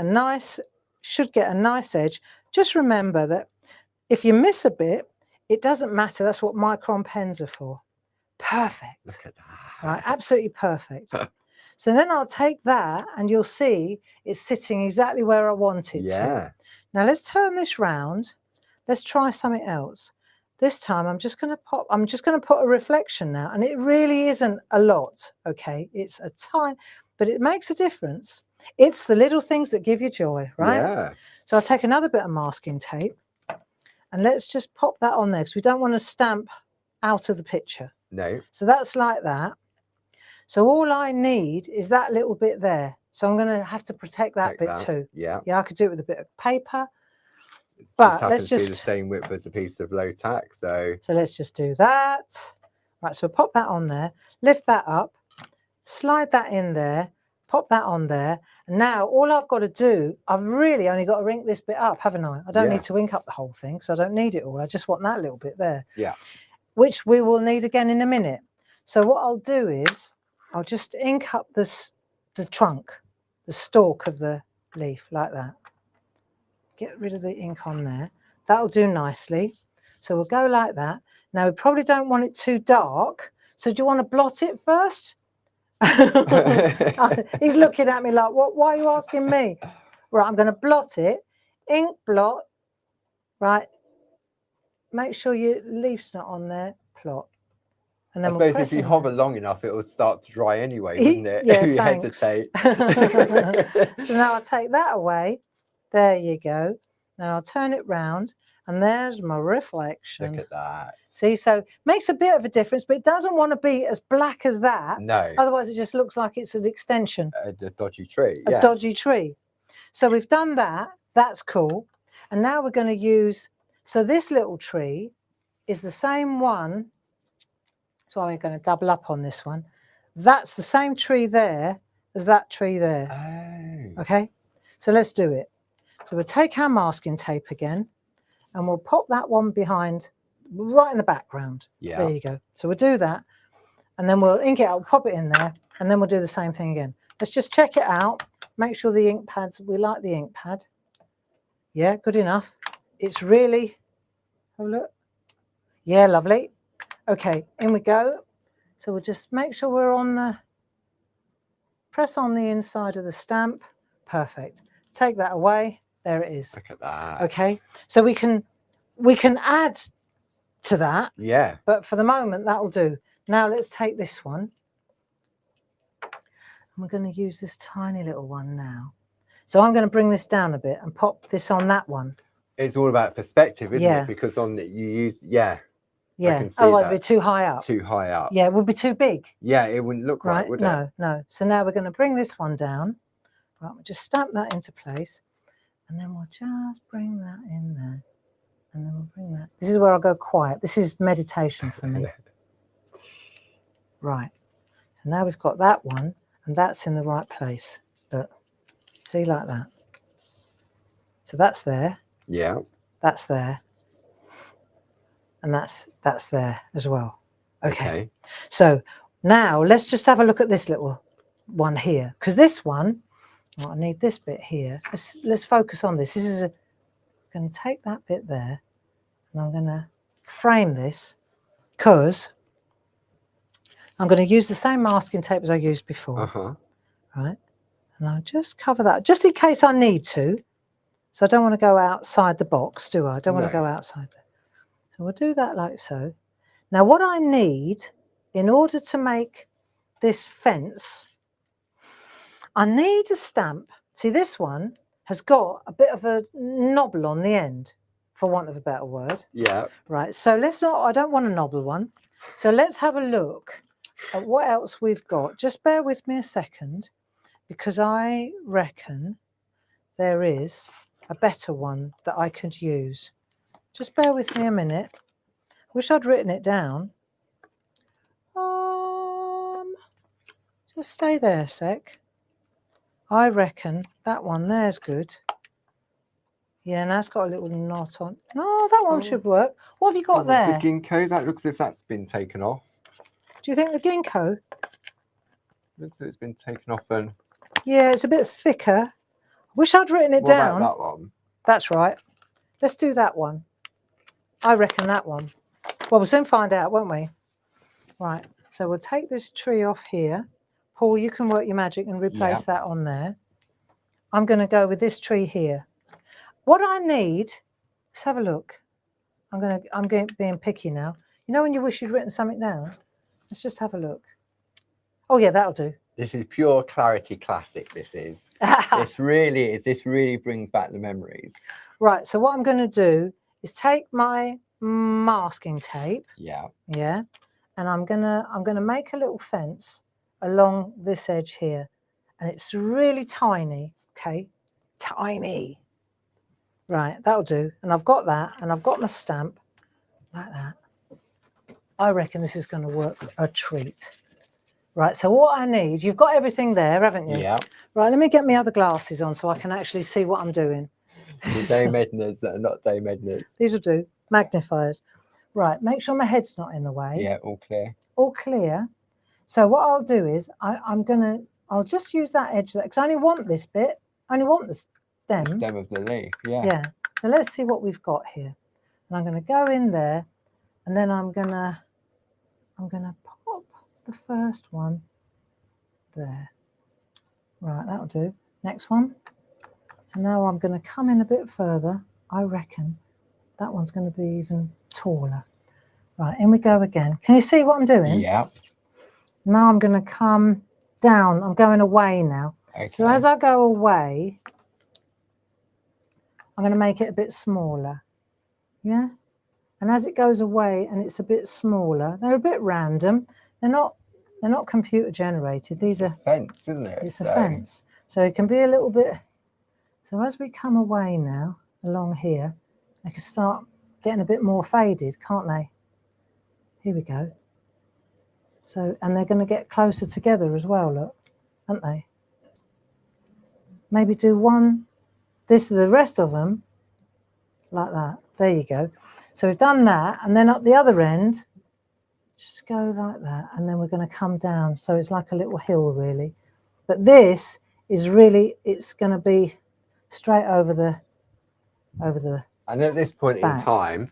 should get a nice edge. Just remember that if you miss a bit, it doesn't matter. That's what micron pens are for. Perfect. Look at that. Right, absolutely perfect. So then I'll take that and you'll see it's sitting exactly where I want it to. Now let's turn this round. Let's try something else. This time I'm just going to put a reflection now, and it really isn't a lot, okay? It's a tiny, but it makes a difference. It's the little things that give you joy, right? Yeah. So I'll take another bit of masking tape and let's just pop that on there because we don't want to stamp out of the picture. No. So that's like that. So all I need is that little bit there. So I'm going to have to protect that bit too. Yeah. Yeah, I could do it with a bit of paper. But let's just be the same width as a piece of low tack. So let's just do that. Right, so we'll pop that on there, lift that up, slide that in there, pop that on there. And now all I've got to do, I've really only got to ink this bit up, haven't I? I don't need to ink up the whole thing, so I don't need it all. I just want that little bit there. Yeah. Which we will need again in a minute. So what I'll do is I'll just ink up the trunk, the stalk of the leaf like that. Get rid of the ink on there. That'll do nicely. So we'll go like that. Now we probably don't want it too dark. So do you want to blot it first? He's looking at me like, what? Why are you asking me? Right, I'm going to blot it. Ink blot. Right. Make sure your leaf's not on there. Plot. And then I suppose if you hover long enough, it will start to dry anyway, wouldn't it? Yeah, if you thanks. hesitate. So now I'll take that away. There you go. Now I'll turn it round, and there's my reflection. Look at that. See, so makes a bit of a difference, but it doesn't want to be as black as that. No. Otherwise, it just looks like it's an extension. A dodgy tree. A dodgy tree. So we've done that. That's cool. And now we're going to use. So this little tree is the same one. So we're going to double up on this one. That's the same tree there as that tree there. Oh. Okay. So let's do it. So we'll take our masking tape again, and we'll pop that one behind, right in the background. Yeah. There you go. So we'll do that, and then we'll ink it out, pop it in there, and then we'll do the same thing again. Let's just check it out. Make sure the ink pads, we like the ink pad. Yeah, good enough. It's really, have a look. Yeah, lovely. Okay, in we go. So we'll just make sure we're on the, press on the inside of the stamp. Perfect. Take that away. There it is. Look at that. Okay, so we can add to that. Yeah. But for the moment, that'll do. Now let's take this one. And we're going to use this tiny little one now. So I'm going to bring this down a bit and pop this on that one. It's all about perspective, isn't Yeah. it? Because on it you use, yeah. Yeah, otherwise we're too high up. Too high up. Yeah, it would be too big. Yeah, it wouldn't look right, would it? No, no. So now we're going to bring this one down. Right, we'll just stamp that into place. And then we'll just bring that in there. And then we'll bring that. This is where I'll go quiet. This is meditation for me. Right. So now we've got that one, and that's in the right place. Look, see, like that. So that's there. Yeah. That's there. And that's there as well. Okay. So now let's just have a look at this little one here, because this one, well, I need this bit here. Let's focus on this. This is I'm going to take that bit there, and I'm going to frame this, because I'm going to use the same masking tape as I used before. Right, and I'll just cover that just in case I need to. So I don't want to go outside the box, do I? I don't want to go outside there. So we'll do that like so. Now what I need in order to make this fence, I need a stamp. See, this one has got a bit of a knobble on the end, for want of a better word. Yeah. Right, so let's not, I don't want a knobble one. So let's have a look at what else we've got. Just bear with me a second, because I reckon there is a better one that I could use. Just bear with me a minute. Wish I'd written it down. Just stay there a sec. I reckon that one there's good. Yeah, and that's got a little knot on. No, that one should work. What have you got there? The ginkgo, that looks as if that's been taken off. Do you think the ginkgo? Looks as if it's been taken off and... Yeah, it's a bit thicker. Wish I'd written it down. What about that one? That's right. Let's do that one. I reckon that one. Well, we'll soon find out, won't we? Right, so we'll take this tree off here. Paul, you can work your magic and replace that on there. I'm going to go with this tree here. What I need, let's have a look. I'm being picky now. You know when you wish you'd written something down? Let's just have a look. Oh yeah, that'll do. This is pure clarity classic, this is. This really brings back the memories. Right, so what I'm going to do is take my masking tape. Yeah. Yeah. And I'm gonna make a little fence along this edge here. And it's really tiny, okay? Tiny. Right, that'll do. And I've got that, and I've got my stamp like that. I reckon this is going to work a treat. Right, so what I need, you've got everything there, haven't you? Yeah. Right, let me get my other glasses on so I can actually see what I'm doing. The day medners that are not day medners. These will do. Magnifiers. Right, make sure my head's not in the way. Yeah, all clear. All clear. So what I'll do is I'll just use that edge there, because I only want this bit. I only want the stem. The stem of the leaf, yeah. Yeah. So let's see what we've got here. And I'm going to go in there, and then I'm going to pop the first one there. Right, that'll do. Next one. So now I'm going to come in a bit further. I reckon that one's going to be even taller. Right, in we go again. Can you see what I'm doing? Yeah. Now I'm going to come down. I'm going away now. Okay. So as I go away, I'm going to make it a bit smaller. Yeah. And as it goes away and it's a bit smaller, they're a bit random. They're not computer generated. These are fence, isn't it? It's a fence. So it can be a little bit. So as we come away now along here, they can start getting a bit more faded, can't they? Here we go. So, and they're going to get closer together as well, look, aren't they? Maybe do one, the rest of them, like that. There you go. So we've done that, and then up the other end, just go like that, and then we're going to come down. So it's like a little hill, really. But this is really, it's going to be straight over the And at this point back. in time,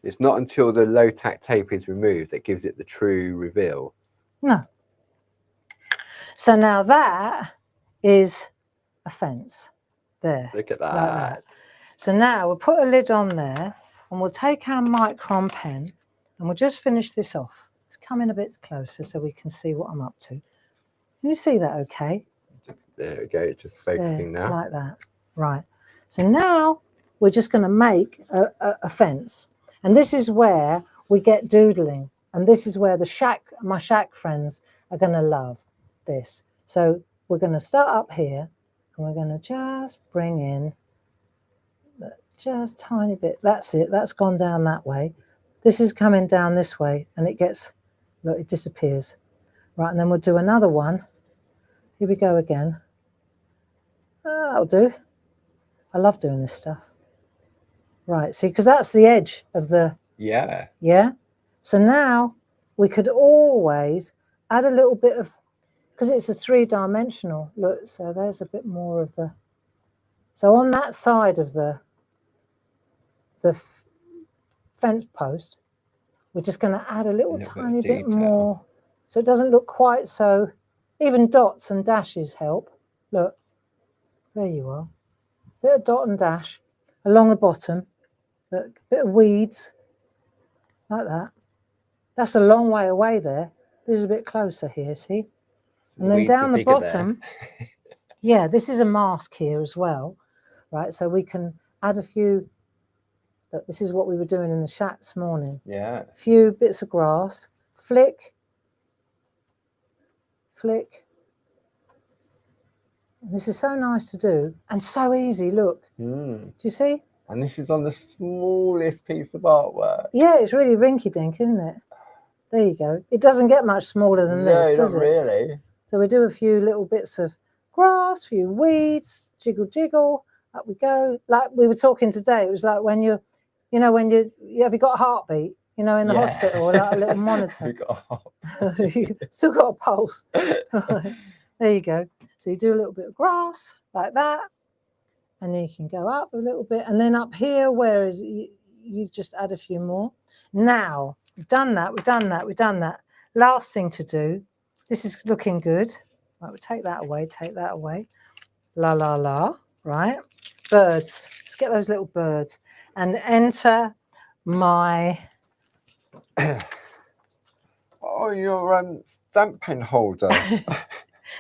It's not until the low tack tape is removed that gives it the true reveal. No. So now that is a fence there. Look at that. Like that. So now we'll put a lid on there and we'll take our micron pen and we'll just finish this off. Let's come in a bit closer so we can see what I'm up to. Can you see that okay? There we go, just focusing there, now. Like that. Right. So now we're just going to make a fence. And this is where we get doodling. And this is where my shack friends are going to love this. So we're going to start up here and we're going to just bring in just tiny bit. That's it. That's gone down that way. This is coming down this way and it gets, look, it disappears. Right, and then we'll do another one. Here we go again. That'll do. I love doing this stuff. Right, see, because that's the edge of the... Yeah. Yeah? So now we could always add a little bit of... Because it's a three-dimensional. Look, so there's a bit more of the... So on that side of the fence post, we're just going to add a little tiny bit more. So it doesn't look quite so... Even dots and dashes help. Look, there you are. Bit of dot and dash along the bottom. Look, a bit of weeds, like that. That's a long way away there. This is a bit closer here, see? And then down the bottom, yeah, this is a mask here as well, right? So we can add a few, look, this is what we were doing in the shack this morning. Yeah. A few bits of grass, flick, flick. And this is so nice to do and so easy, look. Do you see? And this is on the smallest piece of artwork. Yeah, it's really rinky-dink, isn't it? There you go. It doesn't get much smaller than this, does it? No, not really. So we do a few little bits of grass, a few weeds, jiggle, jiggle. Up we go. Like we were talking today, it was like when you have you got a heartbeat, in the hospital, or like a little monitor. You still got a pulse. Right. There you go. So you do a little bit of grass like that. And then you can go up a little bit. And then up here, whereas you just add a few more. Now, we've done that, we've done that, we've done that. Last thing to do, this is looking good. Right, we'll take that away, take that away. La, la, la, right? Birds, let's get those little birds. And enter my... Oh, your stamp pen holder.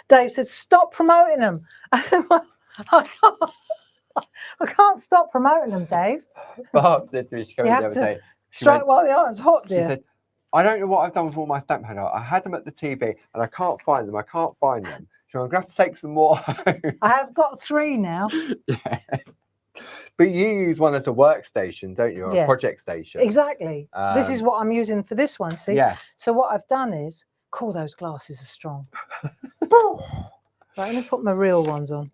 Dave said, stop promoting them. I said, well, I can't stop promoting them, Dave. Bob said to me, she came in the other day. Strike while the iron's hot, dear. She said, I don't know what I've done with all my stamp pen. I had them at the TV and I can't find them. I can't find them. So I'm going to have to take some more home. I have got 3 now. Yeah. But you use one as a workstation, don't you? Or a project station. Exactly. This is what I'm using for this one, see? Yeah. So what I've done is, cool, those glasses are strong. Right, let me put my real ones on.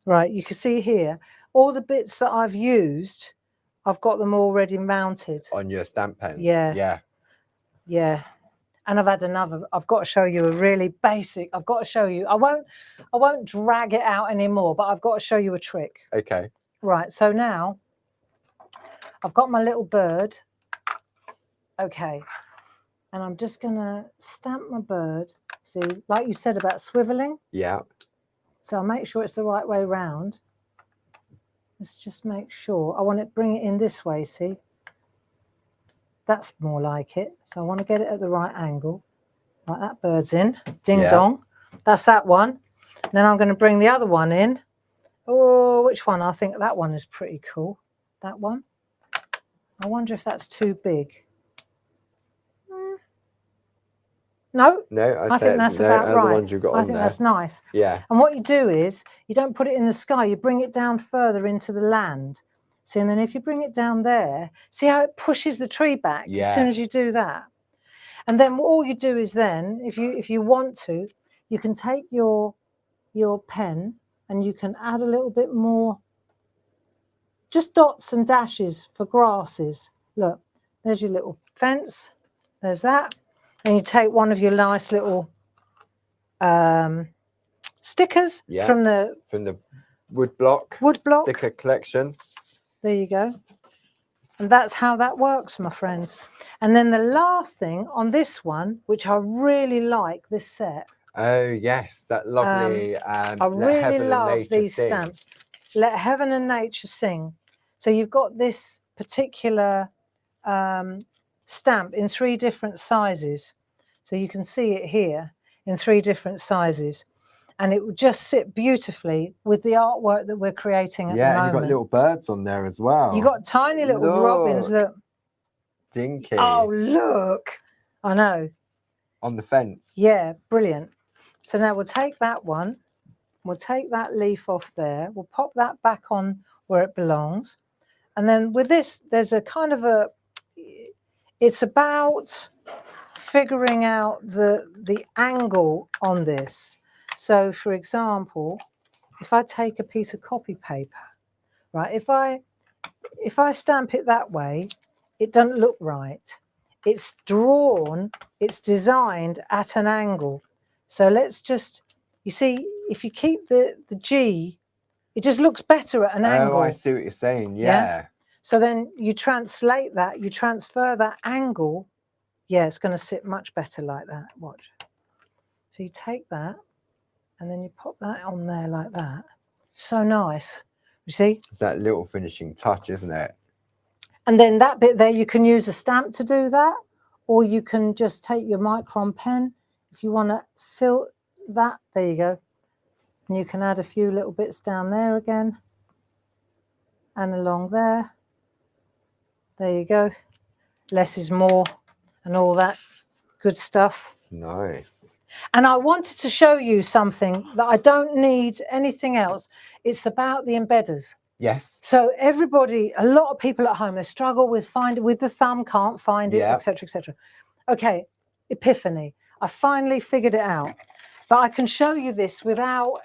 Right, you can see here, all the bits that I've used, I've got them already mounted. On your stamp pens? Yeah. Yeah. Yeah. And I've had another, I've got to show you a really basic, I've got to show you, I won't drag it out anymore, but I've got to show you a trick. Okay. Right, so now I've got my little bird. Okay. And I'm just going to stamp my bird. See, like you said about swiveling. Yeah. So I'll make sure it's the right way round. Let's just make sure. I want to bring it in this way, see? That's more like it. So I want to get it at the right angle. Like that bird's in. Ding dong. That's that one. Then I'm going to bring the other one in. Oh, which one? I think that one is pretty cool. That one. I wonder if that's too big. No, I think that's about right. The ones you've got I think that's nice. Yeah. And what you do is you don't put it in the sky, you bring it down further into the land. See, and then if you bring it down there, see how it pushes the tree back as soon as you do that. And then all you do is then, if you want to, you can take your pen and you can add a little bit more, just dots and dashes for grasses. Look, there's your little fence. There's that. And you take one of your nice little stickers from the wood block sticker collection. There you go. And that's how that works, my friends. And then the last thing on this one, which I really like this set. Oh, yes, that lovely I Let really Heaven and love Nature these Sing. stamps. Let Heaven and Nature Sing. So you've got this particular stamp in 3 different sizes. So you can see it here in 3 different sizes. And it would just sit beautifully with the artwork that we're creating at the moment. Yeah, and you've got little birds on there as well. You've got tiny little robins, look. Dinky. Oh, look. I know. On the fence. Yeah, brilliant. So now we'll take that one. We'll take that leaf off there. We'll pop that back on where it belongs. And then with this, there's a kind of a, it's about figuring out the angle on this. So for example, if I take a piece of copy paper, right, if I stamp it that way, it doesn't look right. It's drawn, it's designed at an angle. So let's just, you see, if you keep the G, it just looks better at an angle. Oh, I see what you're saying. Yeah. So then you translate that, you transfer that angle. Yeah, it's going to sit much better like that. Watch. So you take that and then you pop that on there like that. So nice. You see? It's that little finishing touch, isn't it? And then that bit there, you can use a stamp to do that, or you can just take your micron pen. If you want to fill that, there you go. And you can add a few little bits down there again. And along there. There you go. Less is more and all that good stuff. Nice. And I wanted to show you something that I don't need anything else. It's about the embedders. Yes. So everybody, a lot of people at home, they struggle with finding, with the thumb, can't find it, etc., etc. Okay, epiphany. I finally figured it out. But I can show you this without,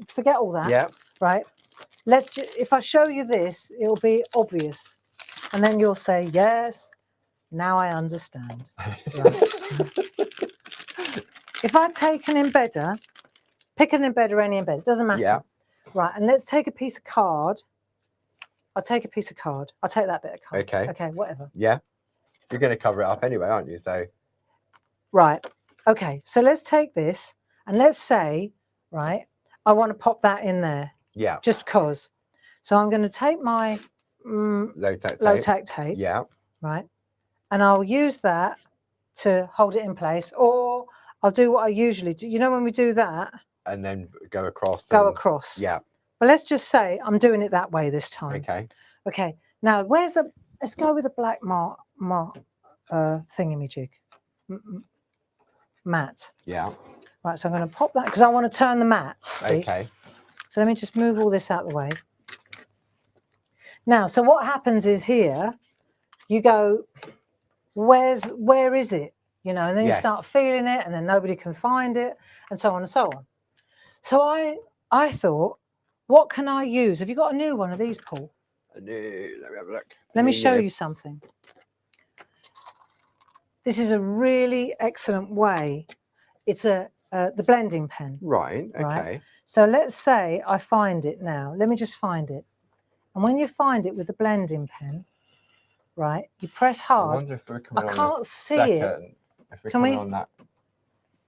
forget all that, right? If I show you this, it'll be obvious. And then you'll say, yes, now I understand. Right. If I take an embedder, pick an embedder, any embedder, doesn't matter. Yeah. Right, and let's take a piece of card. I'll take a piece of card. I'll take that bit of card. Okay. Okay, whatever. Yeah. You're going to cover it up anyway, aren't you? So. Right. Okay, so let's take this and let's say, right, I want to pop that in there. Yeah. Just because. So I'm going to take my low-tack tape. Yeah. Right. And I'll use that to hold it in place, or I'll do what I usually do. You know, when we do that. And then go across. Go across. Yeah. But let's just say I'm doing it that way this time. Okay. Okay. Now, let's go with a black thingamajig. Mat. Yeah. Right, so I'm going to pop that because I want to turn the mat. See? Okay. So let me just move all this out of the way. Now, so what happens is here, you go, where is it? You know, and then you start feeling it, and then nobody can find it, and so on and so on. So I thought, what can I use? Have you got a new one of these, Paul? Let me have a look. Let me show you something. This is a really excellent way. It's the blending pen. Right. Okay. Right? So let's say I find it now. Let me just find it. And when you find it with the blending pen, right, you press hard. I wonder if we're coming I on can't a see second. it. If we're Can coming we? on that.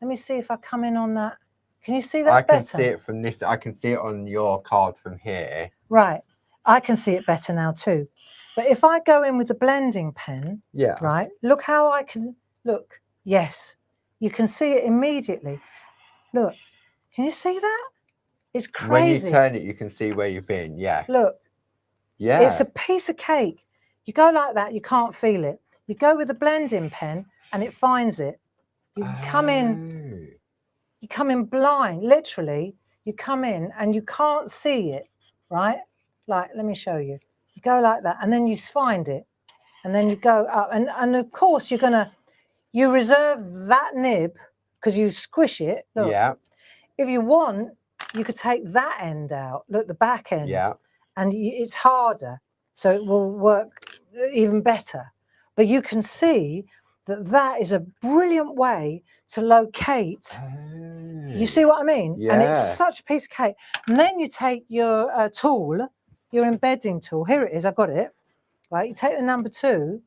Let me see if I come in on that. Can you see that I can better? see it from this. I can see it on your card from here. Right. I can see it better now too. But if I go in with the blending pen, right, look how I can, look, yes, you can see it immediately. Look, can you see that? It's crazy. When you turn it, you can see where you've been, Look. Yeah. It's a piece of cake. You go like that, you can't feel it. You go with a blending pen and it finds it. You come in blind, literally. You come in and you can't see it, right? Like, let me show you. You go like that and then you find it. And then you go up. And of course, you reserve that nib because you squish it. Look, if you want, you could take that end out. Look, the back end. And it's harder, so it will work even better. But you can see that that is a brilliant way to locate. You see what I mean? Yeah. And it's such a piece of cake. And then you take your tool, your embedding tool. Here it is. I've got it. right? You take the number 2,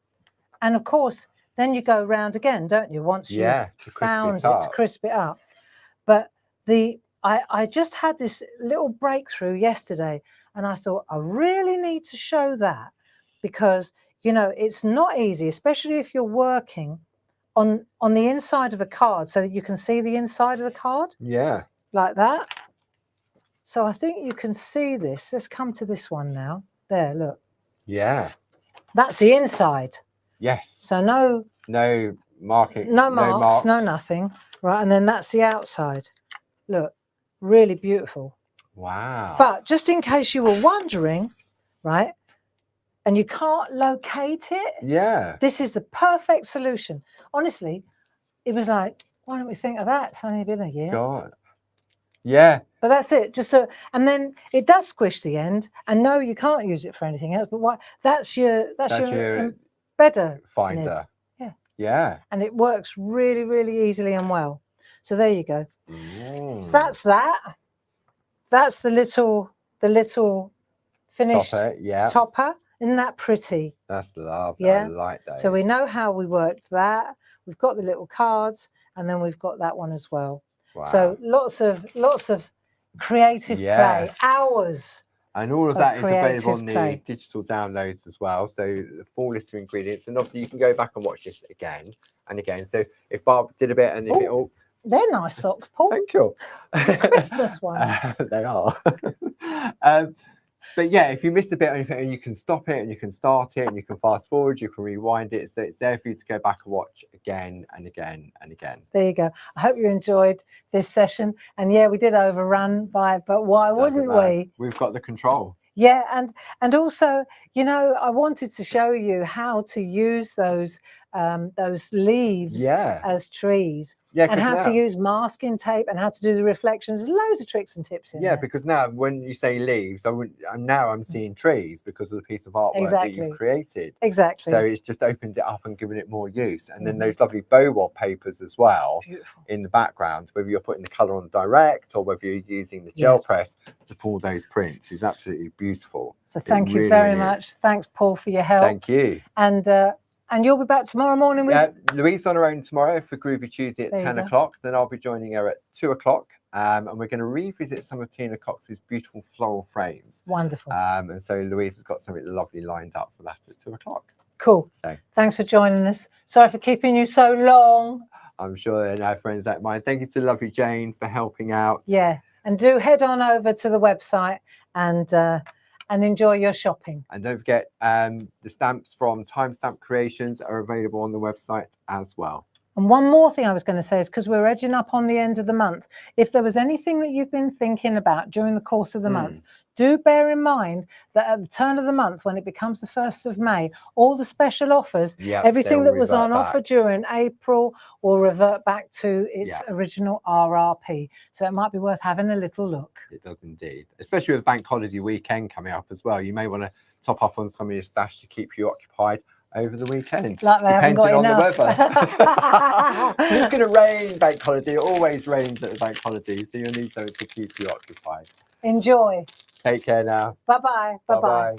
and of course, then you go round again, don't you? Once you've found it to crisp it up. But I just had this little breakthrough yesterday, and I thought I really need to show that, because you know it's not easy, especially if you're working on the inside of a card, so that you can see the inside of the card. Yeah. Like that. So I think you can see this. Let's come to this one now. There, look. Yeah. That's the inside. Yes. So no marking. No marks, no nothing. Right, and then that's the outside. Look, really beautiful. Wow. But just in case you were wondering, right, and you can't locate it, yeah, this is the perfect solution. Honestly, it was like, why don't we think of that? It's only been a year. God. Yeah. But that's it. Just so, and then it does squish the end. And no, you can't use it for anything else. But what? That's your embedder finder. Yeah. Yeah. And it works really, really easily and well. So there you go. That's that. That's the little finished topper. Isn't that pretty? That's lovely. Yeah. I like those. So we know how we worked that. We've got the little cards, and then we've got that one as well. Wow. So lots of creative play, hours. And all of that is available on the digital downloads as well. So the full list of ingredients, and obviously you can go back and watch this again and again. So if Barb did a bit, and if it all, they're nice socks, Paul. Thank you. Christmas one. They are. But yeah, if you missed a bit or anything, and you can stop it and you can start it and you can fast forward, you can rewind it. So it's there for you to go back and watch again and again and again. There you go. I hope you enjoyed this session. And yeah, we did overrun by it, but why wouldn't we? We've got the control. Yeah, and also, you know, I wanted to show you how to use those leaves as trees. Yeah, and how to use masking tape and how to do the reflections. There's loads of tricks and tips in there. Yeah, because now when you say leaves, I'm seeing trees because of the piece of artwork that you've created. Exactly. So it's just opened it up and given it more use. And then those lovely BOW-WOB papers as well. Beautiful. In the background, whether you're putting the colour on direct or whether you're using the gel press to pull those prints, is absolutely beautiful. So thank you very much. Thanks, Paul, for your help. Thank you. And you'll be back tomorrow morning with Louise on her own tomorrow for Groovy Tuesday at 10 o'clock. Then I'll be joining her at 2 o'clock. And we're going to revisit some of Tina Cox's beautiful floral frames. Wonderful. And so Louise has got something lovely lined up for that at 2 o'clock. Cool. So thanks for joining us. Sorry for keeping you so long. I'm sure that our friends don't mind. Thank you to lovely Jane for helping out. Yeah. And do head on over to the website and enjoy your shopping. And don't forget, the stamps from Timestamp Creations are available on the website as well. And one more thing I was going to say is, because we're edging up on the end of the month, if there was anything that you've been thinking about during the course of the month, do bear in mind that at the turn of the month, when it becomes the 1st of May, all the special offers, everything that was on offer during April will revert back to its original RRP. So it might be worth having a little look. It does indeed, especially with Bank Holiday weekend coming up as well. You may want to top up on some of your stash to keep you occupied over the weekend, like depending on the weather. It's going to rain Bank Holiday. It always rains at the Bank Holiday, so you'll need something to keep you occupied. Enjoy. Take care now. Bye-bye. Bye-bye.